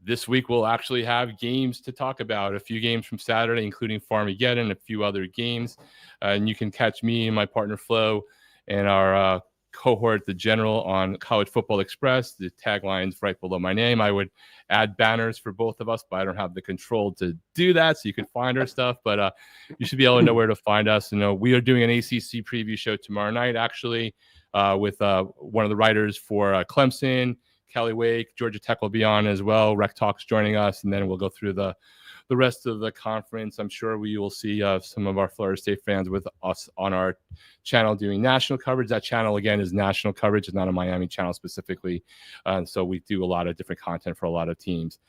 This week, we'll actually have games to talk about, a few games from Saturday, including Farmageddon, a few other games. And you can catch me and my partner Flo and our cohort, The General, on College Football Express. The tagline's right below my name. I would add banners for both of us, but I don't have the control to do that, so you can find our stuff. But you should be able to know where to find us. We are doing an ACC preview show tomorrow night, actually, with one of the writers for Clemson, Kelly Wake. Georgia Tech will be on as well. Rec Talk's joining us, and then we'll go through the rest of the conference. I'm sure we will see some of our Florida State fans with us on our channel doing national coverage. That channel, again, is national coverage. It's not a Miami channel specifically. So we do a lot of different content for a lot of teams.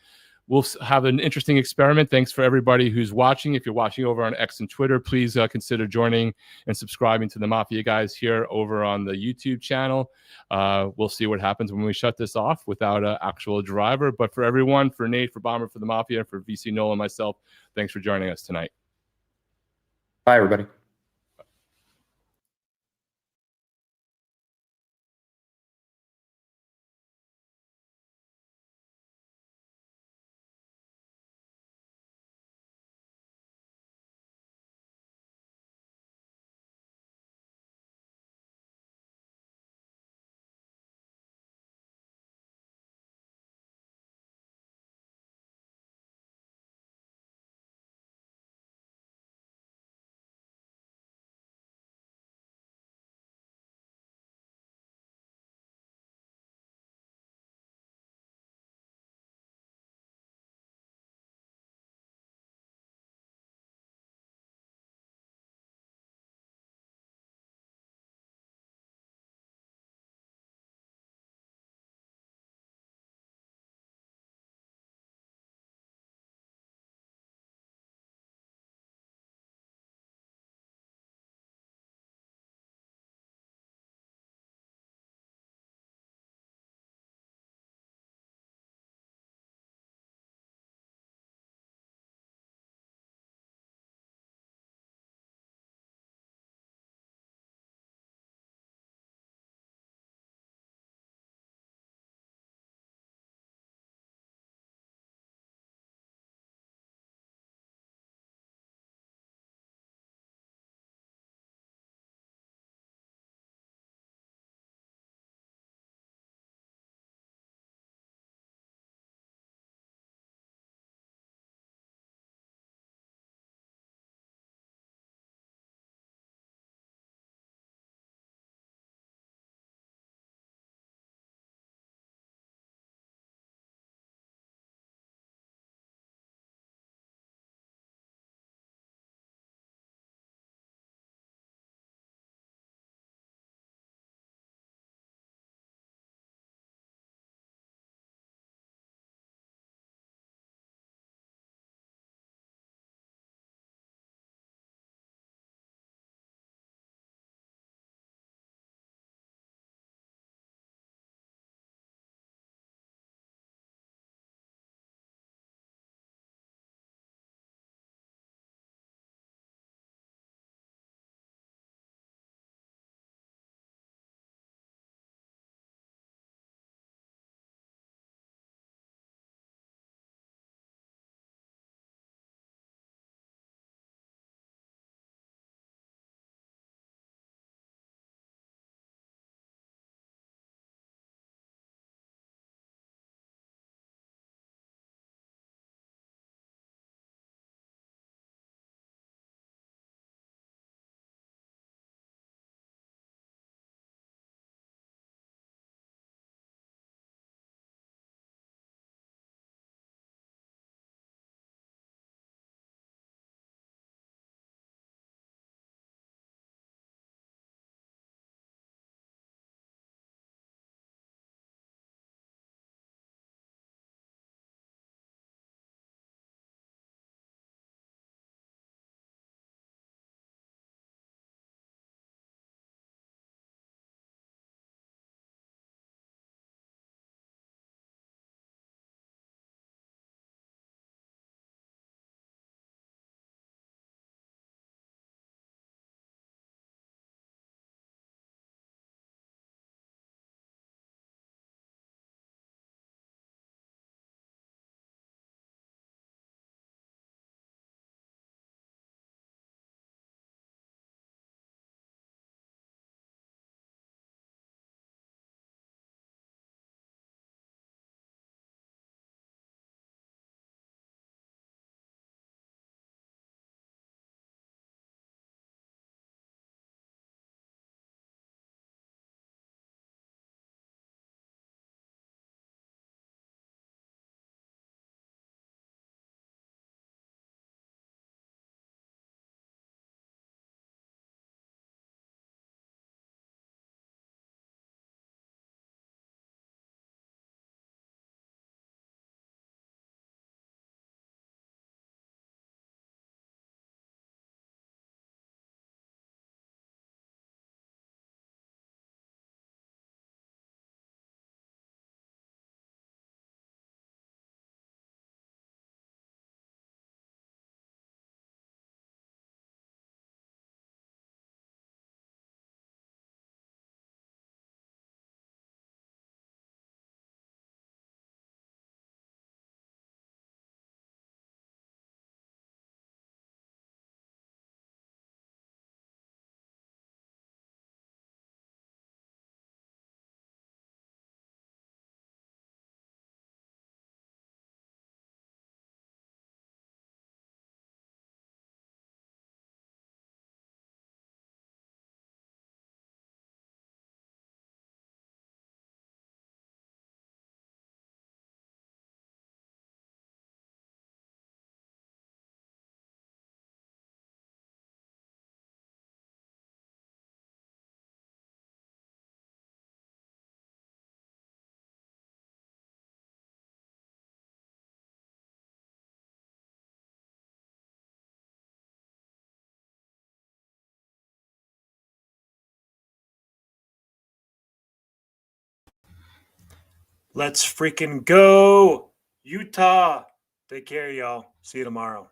We'll have an interesting experiment. Thanks for everybody who's watching. If you're watching over on X and Twitter, please consider joining and subscribing to the Mafia guys here over on the YouTube channel. We'll see what happens when we shut this off without an actual driver. But for everyone, for Nate, for Bomber, for the Mafia, for VC Noel and myself, thanks for joining us tonight. Bye, everybody. Let's freaking go. Utah. Take care, y'all. See you tomorrow.